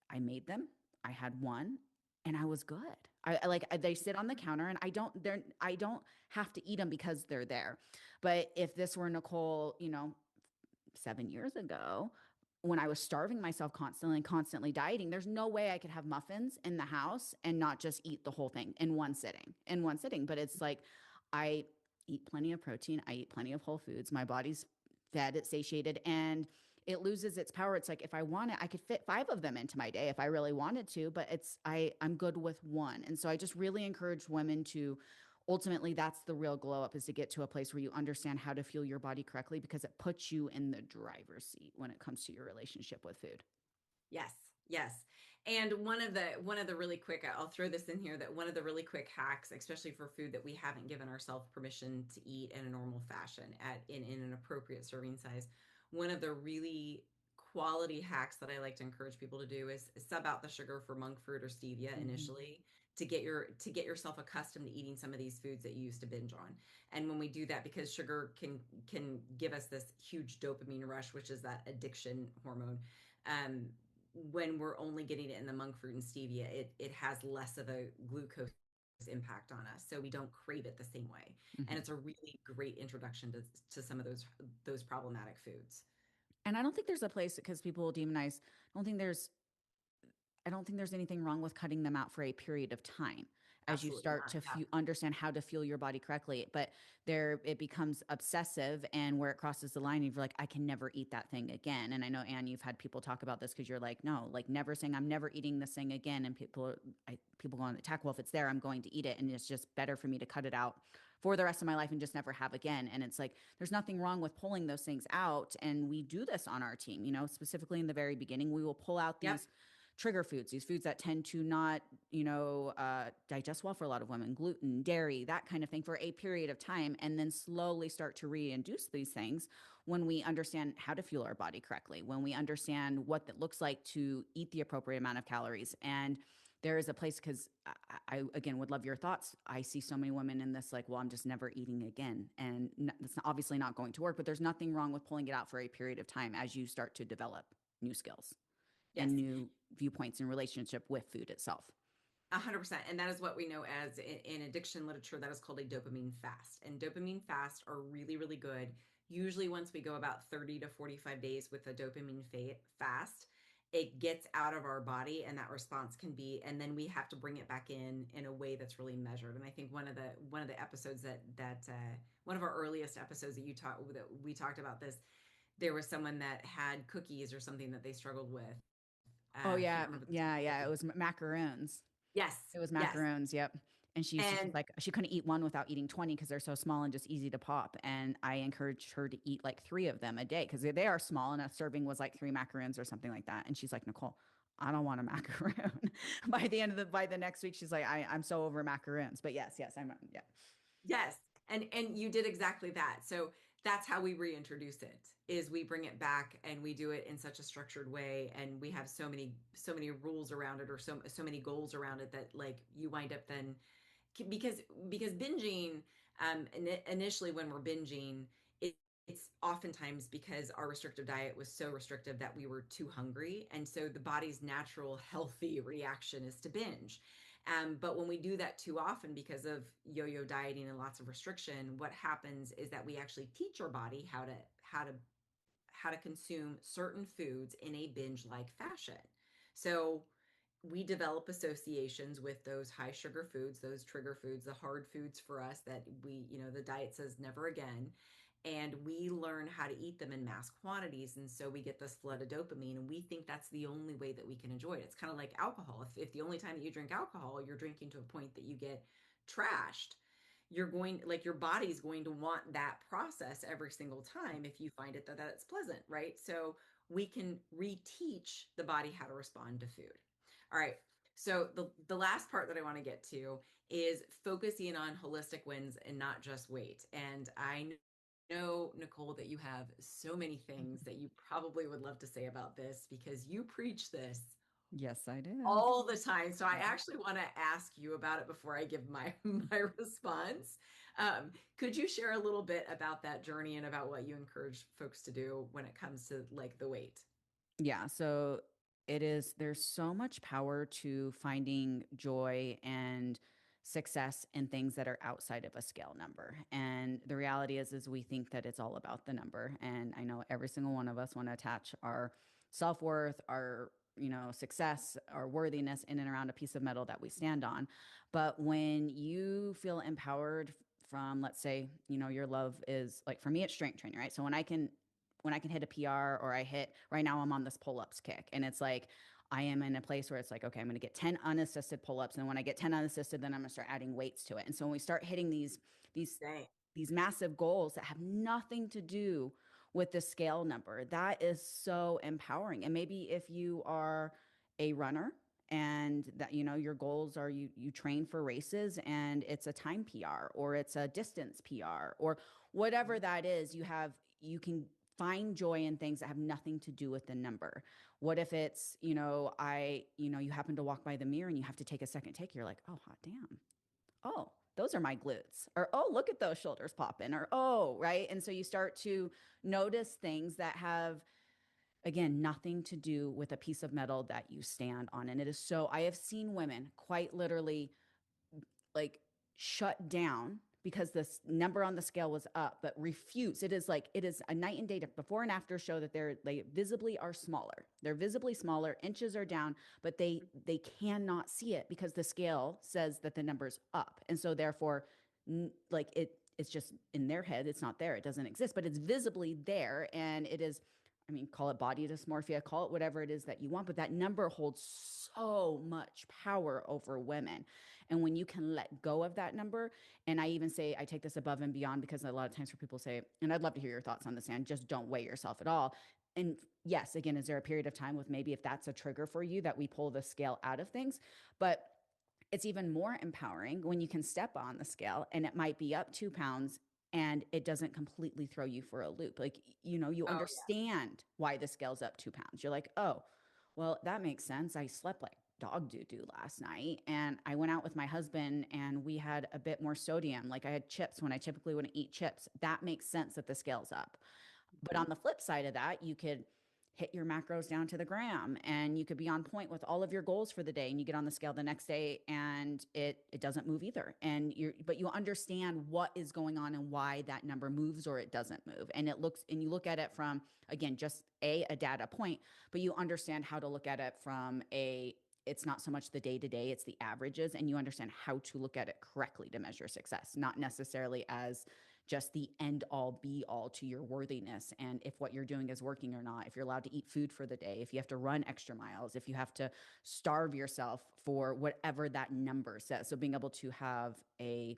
I made them. I had one and I was good. They sit on the counter and I don't have to eat them because they're there. But if this were Nicole, 7 years ago, when I was starving myself constantly and constantly dieting, there's no way I could have muffins in the house and not just eat the whole thing in one sitting. In one sitting. But it's like I eat plenty of protein, I eat plenty of whole foods. My body's fed, it's satiated, and it loses its power. It's like if I want it, I could fit 5 of them into my day if I really wanted to, but I'm good with one. And so I just really encourage women to ultimately that's the real glow up, is to get to a place where you understand how to fuel your body correctly because it puts you in the driver's seat when it comes to your relationship with food. Yes, yes. And one of the really quick, I'll throw this in here, that one of the really quick hacks, especially for food that we haven't given ourselves permission to eat in a normal fashion in an appropriate serving size. One of the really quality hacks that I like to encourage people to do is sub out the sugar for monk fruit or stevia Mm-hmm. initially, to get yourself accustomed to eating some of these foods that you used to binge on. And when we do that, because sugar can give us this huge dopamine rush, which is that addiction hormone, um, when we're only getting it in the monk fruit and stevia, it has less of a glucose impact on us, so we don't crave it the same way. And Mm-hmm. it's a really great introduction to some of those problematic foods. And I don't think there's a place because people will demonize. I don't think there's I don't think there's anything wrong with cutting them out for a period of time as you Absolutely start not. to Yeah. understand how to fuel your body correctly. But there, it becomes obsessive, and where it crosses the line, you're like, I can never eat that thing again. And I know, Anne, you've had people talk about this because you're like, no, like never saying I'm never eating this thing again. And people go on attack. Well, if it's there, I'm going to eat it, and it's just better for me to cut it out for the rest of my life and just never have again. And it's like, there's nothing wrong with pulling those things out. And we do this on our team, specifically in the very beginning, we will pull out Yep. these trigger foods, these foods that tend to not, digest well for a lot of women, gluten, dairy, that kind of thing for a period of time, and then slowly start to reintroduce these things when we understand how to fuel our body correctly, when we understand what that looks like to eat the appropriate amount of calories. And there is a place because I again would love your thoughts. I see so many women in this like, well, I'm just never eating again, and that's obviously not going to work. But there's nothing wrong with pulling it out for a period of time as you start to develop new skills Yes. and new viewpoints in relationship with food itself. 100%. And that is what we know as in addiction literature, that is called a dopamine fast. And dopamine fasts are really, really good. Usually, once we go about 30 to 45 days with a dopamine fast, it gets out of our body, and that response can be, and then we have to bring it back in a way that's really measured. And I think one of the episodes one of our earliest episodes that we talked about this, there was someone that had cookies or something that they struggled with. Oh I can't yeah, remember the yeah, yeah. It specific. was macaroons. Yes, It was yes. macaroons. Yep. And she's And like she couldn't eat one without eating 20 because they're so small and just easy to pop. And I encouraged her to eat like 3 of them a day because they are small, and a serving was like 3 macaroons or something like that. And she's like, Nicole, I don't want a macaroon. By the next week, she's like, I'm so over macaroons. But yes, yes, yeah. Yes. And you did exactly that. So that's how we reintroduce it is we bring it back and we do it in such a structured way and we have so many rules around it or so many goals around it that like you wind up then because binging initially when we're binging it's oftentimes because our restrictive diet was so restrictive that we were too hungry and so the body's natural healthy reaction is to binge but when we do that too often because of yo-yo dieting and lots of restriction what happens is that we actually teach our body how to consume certain foods in a binge like fashion. So we develop associations with those high sugar foods, those trigger foods, the hard foods for us that the diet says never again. And we learn how to eat them in mass quantities. And so we get this flood of dopamine, and we think that's the only way that we can enjoy it. It's kind of like alcohol. If the only time that you drink alcohol, you're drinking to a point that you get trashed, you're going like your body's going to want that process every single time if you find that it's pleasant, right? So we can reteach the body how to respond to food. All right. So the last part that I want to get to is focusing on holistic wins and not just weight. And I know, Nicole, that you have so many things that you probably would love to say about this because you preach this Yes, I do. all the time. So I Yeah. actually want to ask you about it before I give my my response. Could you share a little bit about that journey and about what you encourage folks to do when it comes to like the weight? Yeah, so there's so much power to finding joy and success in things that are outside of a scale number. And the reality is we think that it's all about the number. And I know every single one of us want to attach our self-worth, our success, our worthiness in and around a piece of metal that we stand on. But when you feel empowered from, let's say, your love is like for me, it's strength training, right? So when I can hit a PR or I hit right now I'm on this pull-ups kick and it's like I am in a place where it's like okay I'm going to get 10 unassisted pull-ups and when I get 10 unassisted then I'm going to start adding weights to it. And so when we start hitting these Dang. these massive goals that have nothing to do with the scale number, that is so empowering. And maybe if you are a runner and that your goals are you train for races and it's a time PR or it's a distance PR or whatever that is, you can find joy in things that have nothing to do with the number. What if it's, you happen to walk by the mirror and you have to take a second take, you're like, oh hot damn, oh, those are my glutes, or oh, look at those shoulders popping, or oh, right. And so you start to notice things that have, again, nothing to do with a piece of metal that you stand on. And it is so, I have seen women quite literally like shut down because this number on the scale was up, but refuse. It is a night and day before and after show that they visibly are smaller. They're visibly smaller, inches are down, but they cannot see it because the scale says that the number's up. And so therefore, it's just in their head, it's not there. It doesn't exist, but it's visibly there. And it is, I mean, call it body dysmorphia, call it whatever it is that you want, but that number holds so much power over women. And when you can let go of that number, and I even say, I take this above and beyond because a lot of times for people say, and I'd love to hear your thoughts on this, and just don't weigh yourself at all. And yes, again, is there a period of time with maybe if that's a trigger for you that we pull the scale out of things? But it's even more empowering when you can step on the scale and it might be up 2 pounds and it doesn't completely throw you for a loop. Like, you Oh, understand why the scale's up 2 pounds. You're like, oh, well, that makes sense. I slept like dog doo doo last night and I went out with my husband and we had a bit more sodium. Like I had chips when I typically wouldn't eat chips. That makes sense that the scale's up. But yeah. on the flip side of that, you could hit your macros down to the gram and you could be on point with all of your goals for the day and you get on the scale the next day and it doesn't move either. And you understand what is going on and why that number moves or it doesn't move. And you look at it from, again, just a data point, but you understand how to look at it from it's not so much the day to day, it's the averages, and you understand how to look at it correctly to measure success, not necessarily as just the end all be all to your worthiness and if what you're doing is working or not, if you're allowed to eat food for the day, if you have to run extra miles, if you have to starve yourself for whatever that number says. So being able to have a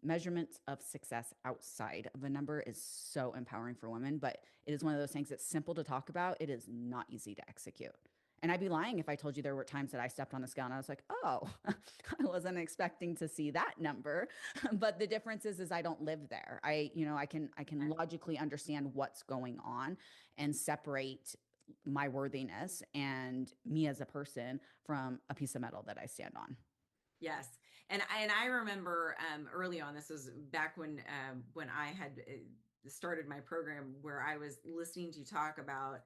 measurement of success outside of a number is so empowering for women, but it is one of those things that's simple to talk about. It is not easy to execute. And I'd be lying if I told you there were times that I stepped on the scale and I was like, oh, I wasn't expecting to see that number. But the difference is I don't live there. I can logically understand what's going on and separate my worthiness and me as a person from a piece of metal that I stand on. Yes, and I remember early on. This was back when I had started my program, where I was listening to you talk about,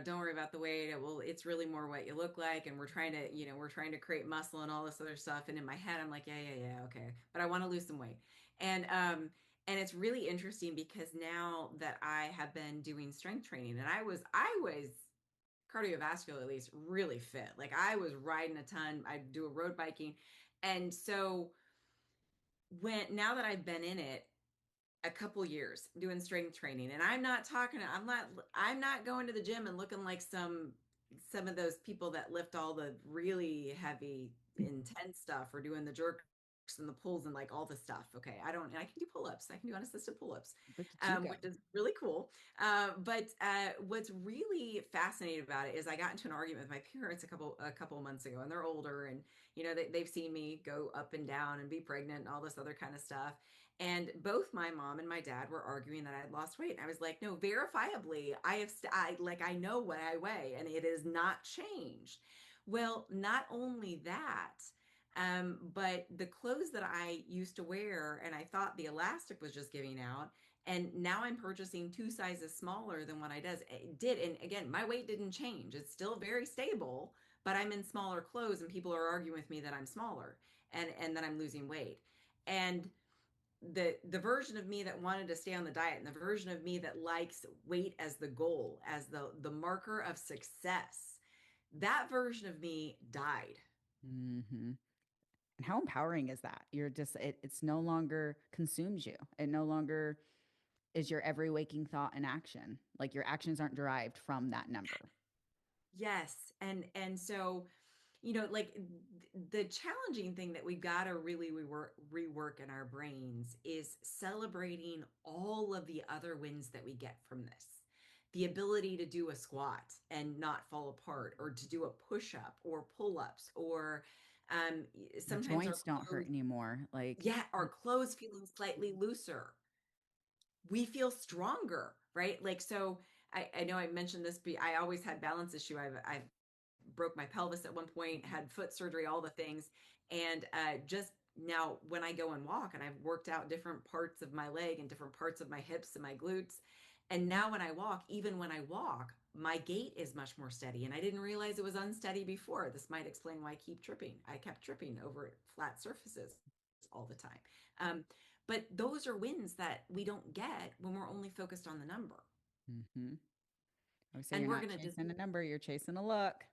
don't worry about the weight. It's really more what you look like, and we're trying to create muscle and all this other stuff. And in my head, I'm like, yeah, yeah, yeah, okay, but I want to lose some weight, and um, and it's really interesting because now that I have been doing strength training, and I was cardiovascular at least really fit. Like I was riding a ton. I do a road biking. And so when now that I've been in it a couple years doing strength training, and I'm not going to the gym and looking like some of those people that lift all the really heavy intense stuff, or doing the jerks and the pulls and like all the stuff. Okay, I don't, and I can do pull-ups. I can do unassisted pull-ups, Look at you go. which is really cool. But what's really fascinating about it is I got into an argument with my parents a couple of months ago, and they're older, and they've seen me go up and down and be pregnant and all this other kind of stuff. And both my mom and my dad were arguing that I had lost weight. And I was like, no, verifiably, I know what I weigh, and it has not changed. Well, not only that, but the clothes that I used to wear, and I thought the elastic was just giving out. And now I'm purchasing two sizes smaller than what I did. And again, my weight didn't change. It's still very stable, but I'm in smaller clothes, and people are arguing with me that I'm smaller and that I'm losing weight. And the version of me that wanted to stay on the diet, and the version of me that likes weight as the goal, as the marker of success, that version of me died. Hmm. And how empowering is that? It's no longer consumes you. It no longer is your every waking thought and action. Like your actions aren't derived from that number. Yes, and so, like, the challenging thing that we've got to really rework in our brains is celebrating all of the other wins that we get from this. The ability to do a squat and not fall apart, or to do a push up or pull ups, or um, Your sometimes our joints don't hurt clothes, anymore. Like, yeah, our clothes feeling slightly looser, we feel stronger, right? Like, so I know I mentioned this, but I always had balance issue. I've broke my pelvis at one point, had foot surgery, all the things. And just now, when I go and walk, and I've worked out different parts of my leg and different parts of my hips and my glutes. And now when I walk, even when I walk, my gait is much more steady. And I didn't realize it was unsteady before. This might explain why I keep tripping. I kept tripping over flat surfaces all the time. Um, but those are wins that we don't get when we're only focused on the number. hmm, I would say And you're we're not going to chasing a number, you're chasing a look.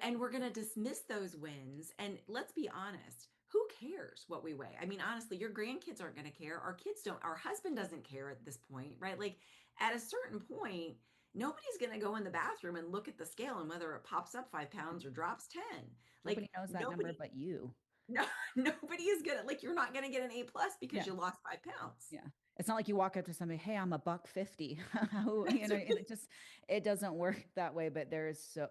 and we're going to dismiss those wins. And let's be honest, who cares what we weigh? I mean, honestly, your grandkids aren't going to care. Our kids don't. Our husband doesn't care at this point, right? Like, at a certain point, nobody's going to go in the bathroom and look at the scale and whether it pops up 5 pounds or drops 10. Nobody Like, knows that number nobody, but you. no, nobody is going to, like, you're not going to get an A+ because Yeah. you lost 5 pounds. Yeah. It's not like you walk up to somebody, hey, I'm a buck 50. That's It right. just, it doesn't work that way. But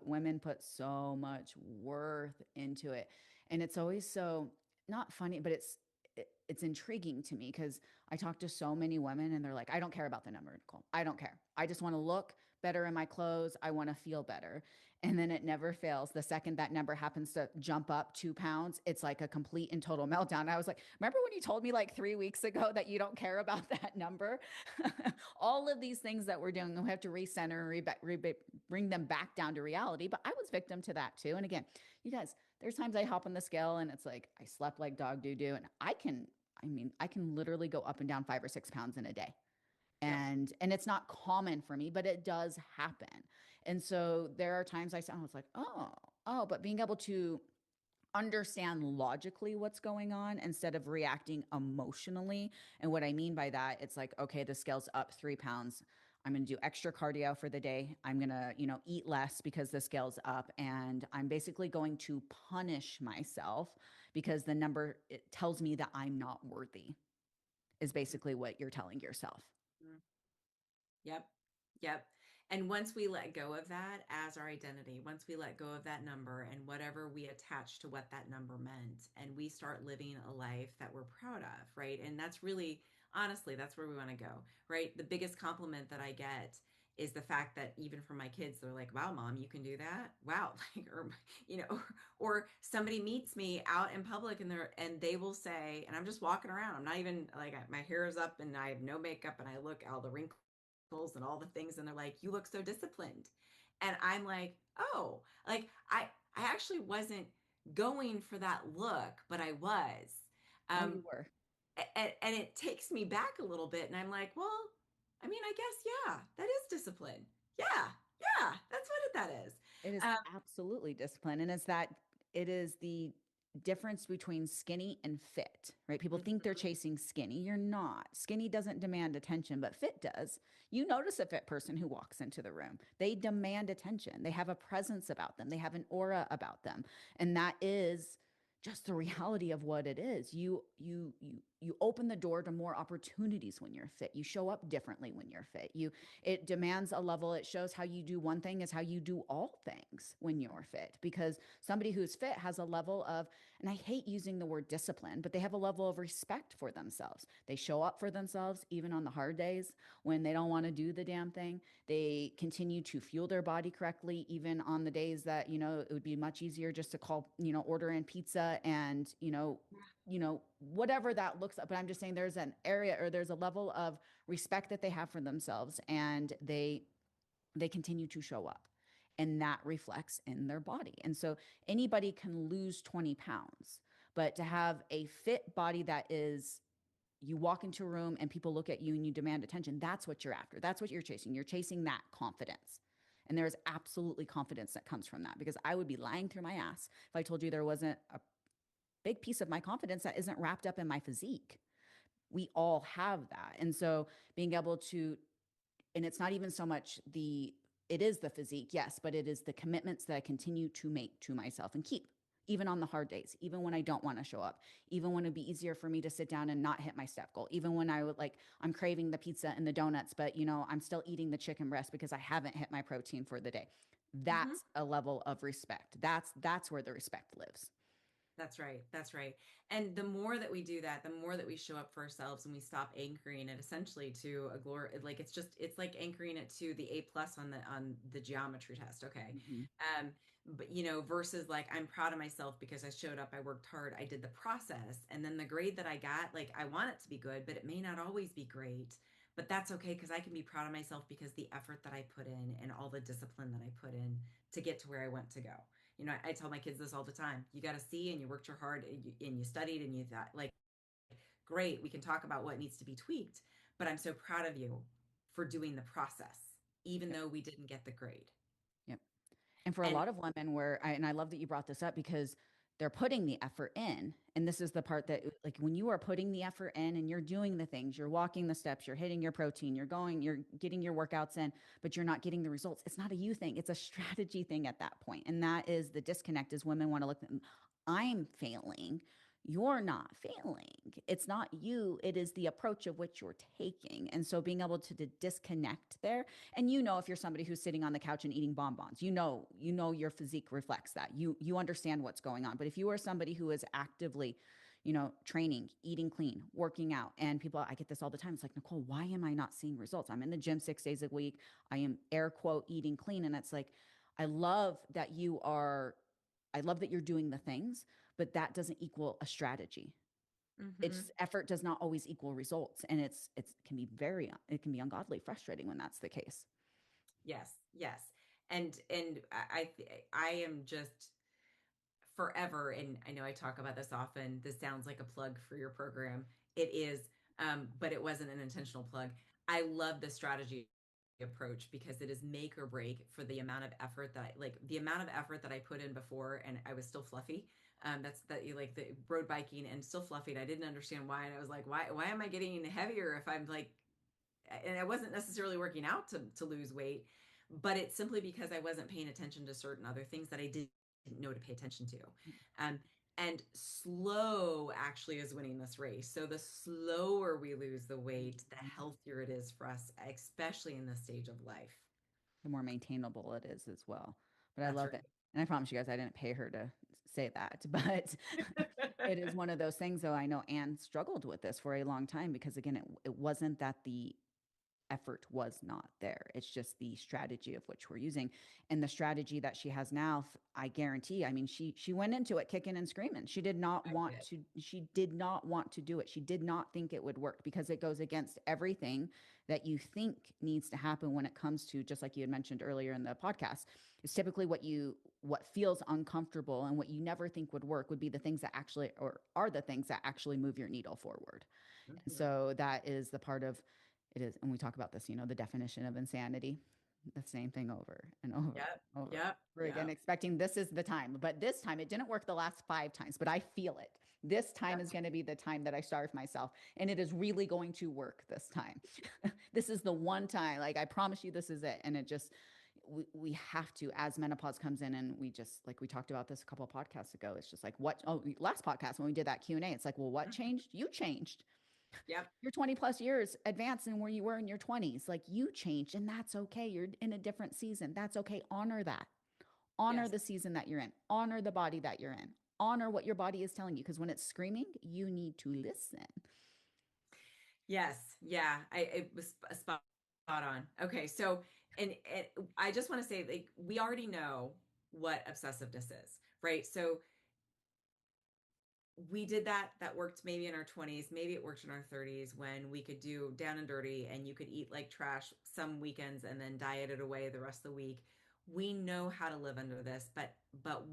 women put so much worth into it. And it's always so not funny, but it's intriguing to me because I talk to so many women and they're like, I don't care about the number, Nicole. I don't care. I just want to look better in my clothes. I want to feel better. And then it never fails. The second that number happens to jump up 2 pounds, it's like a complete and total meltdown. I was like, remember when you told me like 3 weeks ago that you don't care about that number? All of these things that we're doing, we have to recenter and bring them back down to reality. But I was victim to that too. And again, you guys, there's times I hop on the scale and it's like I slept like dog doo doo. And I can literally go up and down 5 or 6 pounds in a day. Yep. And it's not common for me, but it does happen. And so there are times I was like, oh, but being able to understand logically what's going on instead of reacting emotionally. And what I mean by that, it's like, okay, the scale's up 3 pounds. I'm going to do extra cardio for the day. I'm going to, eat less because the scale's up. And I'm basically going to punish myself because the number, it tells me that I'm not worthy, is basically what you're telling yourself. Mhm. Yep. Yep. And once we let go of that as our identity, once we let go of that number and whatever we attach to what that number meant, and we start living a life that we're proud of, right? And that's really, honestly, that's where we want to go, right? The biggest compliment that I get is the fact that even from my kids, they're like, wow, mom, you can do that. Wow. Like, or somebody meets me out in public and they will say, and I'm just walking around. I'm not even like my hair is up and I have no makeup and I look all the wrinkles and all the things and they're like, you look so disciplined. And I'm like, oh, like I actually wasn't going for that look, but I was. Oh, um you were. and it takes me back a little bit and I'm like, well, I mean, I guess, yeah, that is discipline. Yeah, yeah, that's what that is. It is um absolutely discipline. And it's that it is the difference between skinny and fit, right? People think they're mhm, chasing skinny. You're not. Skinny doesn't demand attention, but fit does. You notice a fit person who walks into the room. They demand attention. They have a presence about them. They have an aura about them. And that is just the reality of what it is. You open the door to more opportunities when you're fit. You show up differently when you're fit. It demands a level. It shows how you do one thing is how you do all things when you're fit, because somebody who's fit has a level of, and I hate using the word discipline, but they have a level of respect for themselves. They show up for themselves even on the hard days when they don't want to do the damn thing. They continue to fuel their body correctly even on the days that, it would be much easier just to call, order in pizza and, whatever that looks like. But I'm just saying there's an area, or there's a level of respect that they have for themselves, and they continue to show up, and that reflects in their body. And so anybody can lose 20 pounds, but to have a fit body that is, you walk into a room and people look at you and you demand attention, that's what you're after. That's what you're chasing. You're chasing that confidence. And there's absolutely confidence that comes from that, because I would be lying through my ass if I told you there wasn't a big piece of my confidence that isn't wrapped up in my physique. We all have that. And so being able to, and it's not even so much it is the physique, yes, but it is the commitments that I continue to make to myself and keep, even on the hard days, even when I don't want to show up, even when it'd be easier for me to sit down and not hit my step goal, even when I would like, I'm craving the pizza and the donuts, but I'm still eating the chicken breast because I haven't hit my protein for the day. mhm. That's a level of respect. That's where the respect lives. That's right. That's right. And the more that we do that, the more that we show up for ourselves and we stop anchoring it essentially to a glory, like it's like anchoring it to the A+ on the geometry test. Okay. Mm-hmm. Um, but versus like I'm proud of myself because I showed up, I worked hard, I did the process, and then the grade that I got, like I want it to be good, but it may not always be great. But that's okay because I can be proud of myself because the effort that I put in and all the discipline that I put in to get to where I want to go. I tell my kids this all the time. You got to see, and you worked your hard, and you studied, and you thought, like, great, we can talk about what needs to be tweaked, but I'm so proud of you for doing the process, even Yep. though we didn't get the grade. Yep. And for a And lot of women, and I love that you brought this up, because they're putting the effort in. And this is the part that, like, when you are putting the effort in and you're doing the things, you're walking the steps, you're hitting your protein, you're getting your workouts in, but you're not getting the results. It's not a you thing, it's a strategy thing at that point. And that is the disconnect, is women want to look at them, I'm failing. You're not failing. It's not you. It is the approach of which you're taking. And so being able to disconnect there, and if you're somebody who's sitting on the couch and eating bonbons, your physique reflects that. You understand what's going on. But if you are somebody who is actively, training, eating clean, working out, and people, I get this all the time, it's like, Nicole, why am I not seeing results? I'm in the gym 6 days a week, I am air quote eating clean. And it's like, i love that you are I love that you're doing the things, but that doesn't equal a strategy. mhm, It's effort does not always equal results, and it can be ungodly frustrating when that's the case. yes, yes, and I am just forever, and I know I talk about this often. This sounds like a plug for your program. It is, but it wasn't an intentional plug. I love the strategy approach because it is make or break for the amount of effort that the amount of effort that I put in before and I was still fluffy. That's that you like the road biking and still fluffy. And I didn't understand why. And I was like, why am I getting heavier if I'm like, and I wasn't necessarily working out to lose weight, but it's simply because I wasn't paying attention to certain other things that I didn't know to pay attention to. Um, and slow actually is winning this race. So the slower we lose the weight, the healthier it is for us, especially in this stage of life. the more maintainable it is as well. But I That's love right. it. And I promise you guys, I didn't pay her to say that. But it is one of those things, though. I know Anne struggled with this for a long time because, again, it wasn't that the effort was not there. It's just the strategy of which we're using. And the strategy that she has now, I guarantee, I mean, she went into it kicking and screaming. I did. She did not want to do it. She did not think it would work because it goes against everything that you think needs to happen when it comes to, just like you had mentioned earlier in the podcast. It's typically what feels uncomfortable and what you never think would work would be the things that actually, or are the things that actually move your needle forward. And Mhm. so that is the part of it is, and we talk about this, the definition of insanity, the same thing over and over Yep. and over, Yep. over again, Yep. expecting this is the time. But this time, it didn't work the last 5 times, but I feel it. This time is That's going to be the time that I starve myself. And it is really going to work this time. This is the one time, like, I promise you, this is it. And it just, we have to, as menopause comes in, and we just, like, we talked about this a couple of podcasts ago. It's just like, last podcast when we did that Q&A, it's like, well, what changed? You changed. yep. You're 20 plus years advanced in where you were in your 20s. Like, you changed, and that's okay. You're in a different season. That's okay. Honor that. Honor Yes. the season that you're in. Honor the body that you're in. Honor what your body is telling you. Because when it's screaming, you need to listen. Yes. Yeah. It was spot on. Okay. So, and I just want to say, like, we already know what obsessiveness is, right? So we did that worked maybe in our 20s, maybe it worked in our 30s when we could do down and dirty and you could eat like trash some weekends and then diet it away the rest of the week. We know how to live under this, but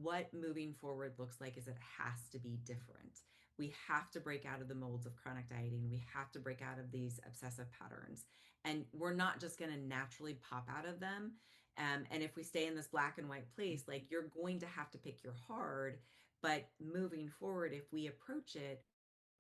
what moving forward looks like is it has to be different. We have to break out of the molds of chronic dieting. We have to break out of these obsessive patterns, and we're not just going to naturally pop out of them. And if we stay in this black and white place, like, you're going to have to pick your hard. But moving forward, if we approach it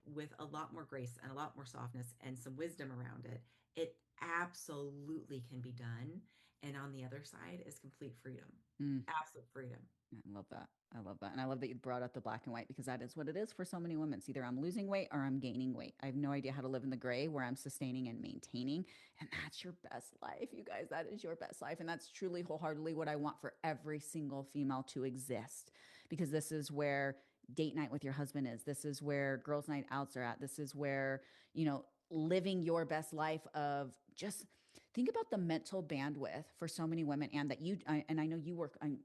with a lot more grace and a lot more softness and some wisdom around it, it absolutely can be done. And on the other side is complete freedom. Mm. Absolute freedom. I love that. I love that. And I love that you brought up the black and white because that is what it is for so many women. It's either I'm losing weight or I'm gaining weight. I have no idea how to live in the gray where I'm sustaining and maintaining. And that's your best life, you guys. That is your best life. And that's truly wholeheartedly what I want for every single female to exist because this is where date night with your husband is. This is where girls' night outs are at. This is where, living your best life of just think about the mental bandwidth for so many women, and that and I know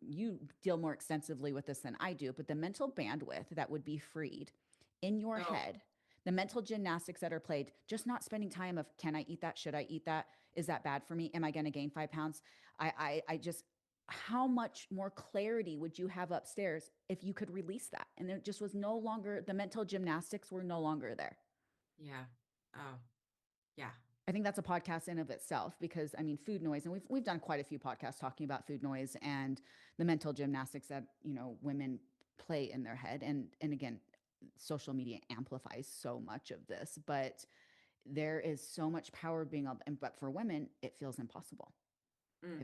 you deal more extensively with this than I do, but the mental bandwidth that would be freed in your Oh, head, the mental gymnastics that are played, just not spending time of, can I eat that? Should I eat that? Is that bad for me? Am I going to gain 5 pounds? I just, how much more clarity would you have upstairs if you could release that? And there just was no longer, the mental gymnastics were no longer there. yeah. Oh, yeah. I think that's a podcast in of itself because I mean food noise, and we've done quite a few podcasts talking about food noise and the mental gymnastics that women play in their head, and again, social media amplifies so much of this, but there is so much power being up, and but for women it feels impossible. Mm.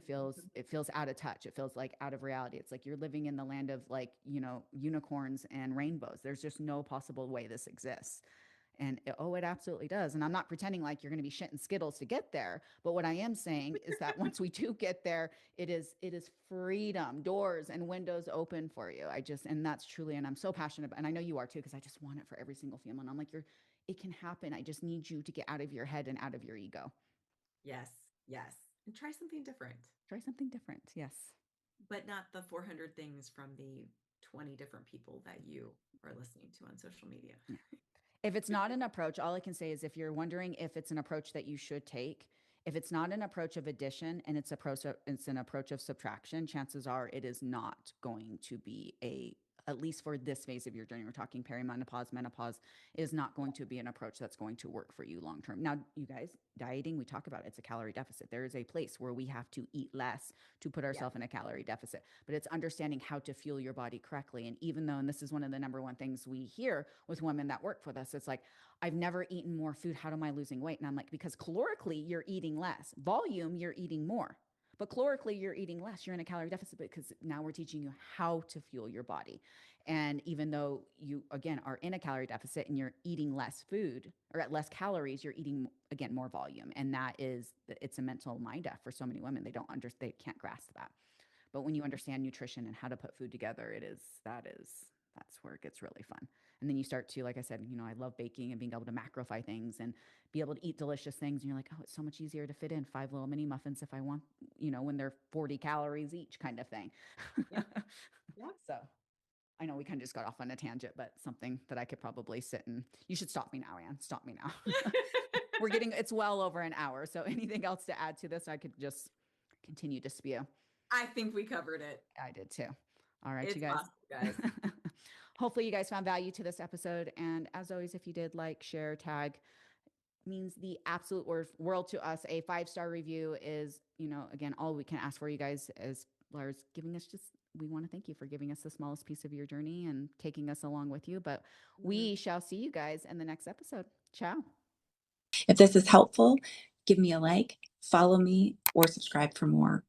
It feels out of touch. It feels like out of reality. It's like you're living in the land of, like, unicorns and rainbows. There's just no possible way this exists. And it absolutely does. And I'm not pretending like you're going to be shitting Skittles to get there. But what I am saying is that once we do get there, it is freedom, doors and windows open for you. And that's truly, and I'm so passionate about, and I know you are too, because I just want it for every single female. And I'm like, it can happen. I just need you to get out of your head and out of your ego. Yes. Yes. And try something different, Try something different. Yes. but not the 400 things from the 20 different people that you are listening to on social media. Yeah. If it's not an approach, all I can say is if you're wondering if it's an approach that you should take, if it's not an approach of addition and it's an approach of subtraction, chances are it is not going to be at least for this phase of your journey. We're talking perimenopause, menopause, is not going to be an approach that's going to work for you long term. Now, you guys, dieting, we talk about it, it's a calorie deficit. There is a place where we have to eat less to put Yeah. ourselves in a calorie deficit, but it's understanding how to fuel your body correctly. And even though, and this is one of the number one things we hear with women that work with us, it's like, I've never eaten more food. How am I losing weight? And I'm like, because calorically, you're eating less. Volume, you're eating more. But calorically, you're eating less. You're in a calorie deficit because now we're teaching you how to fuel your body. And even though you, again, are in a calorie deficit and you're eating less food or at less calories, you're eating again, more volume. And that is, it's a mental mind F for so many women. They can't grasp that. But when you understand nutrition and how to put food together, that's where it gets really fun. And then you start to, like I said, I love baking and being able to macrofy things and be able to eat delicious things. And you're like, oh, it's so much easier to fit in 5 little mini muffins if I want, when they're 40 calories each, kind of thing. Yeah. Yeah. So I know we kind of just got off on a tangent, but something that I could probably sit and you should stop me now, Anne. Stop me now. It's well over an hour. So anything else to add to this, I could just continue to spew. I think we covered it. I did too. All right, you It's guys. awesome, guys. Hopefully, you guys found value to this episode. And as always, if you did, like, share, tag, means the absolute world to us. A 5-star review is, again, all we can ask for, you guys, as far as giving us we want to thank you for giving us the smallest piece of your journey and taking us along with you. But we shall see you guys in the next episode. Ciao. If this is helpful, give me a like, follow me, or subscribe for more.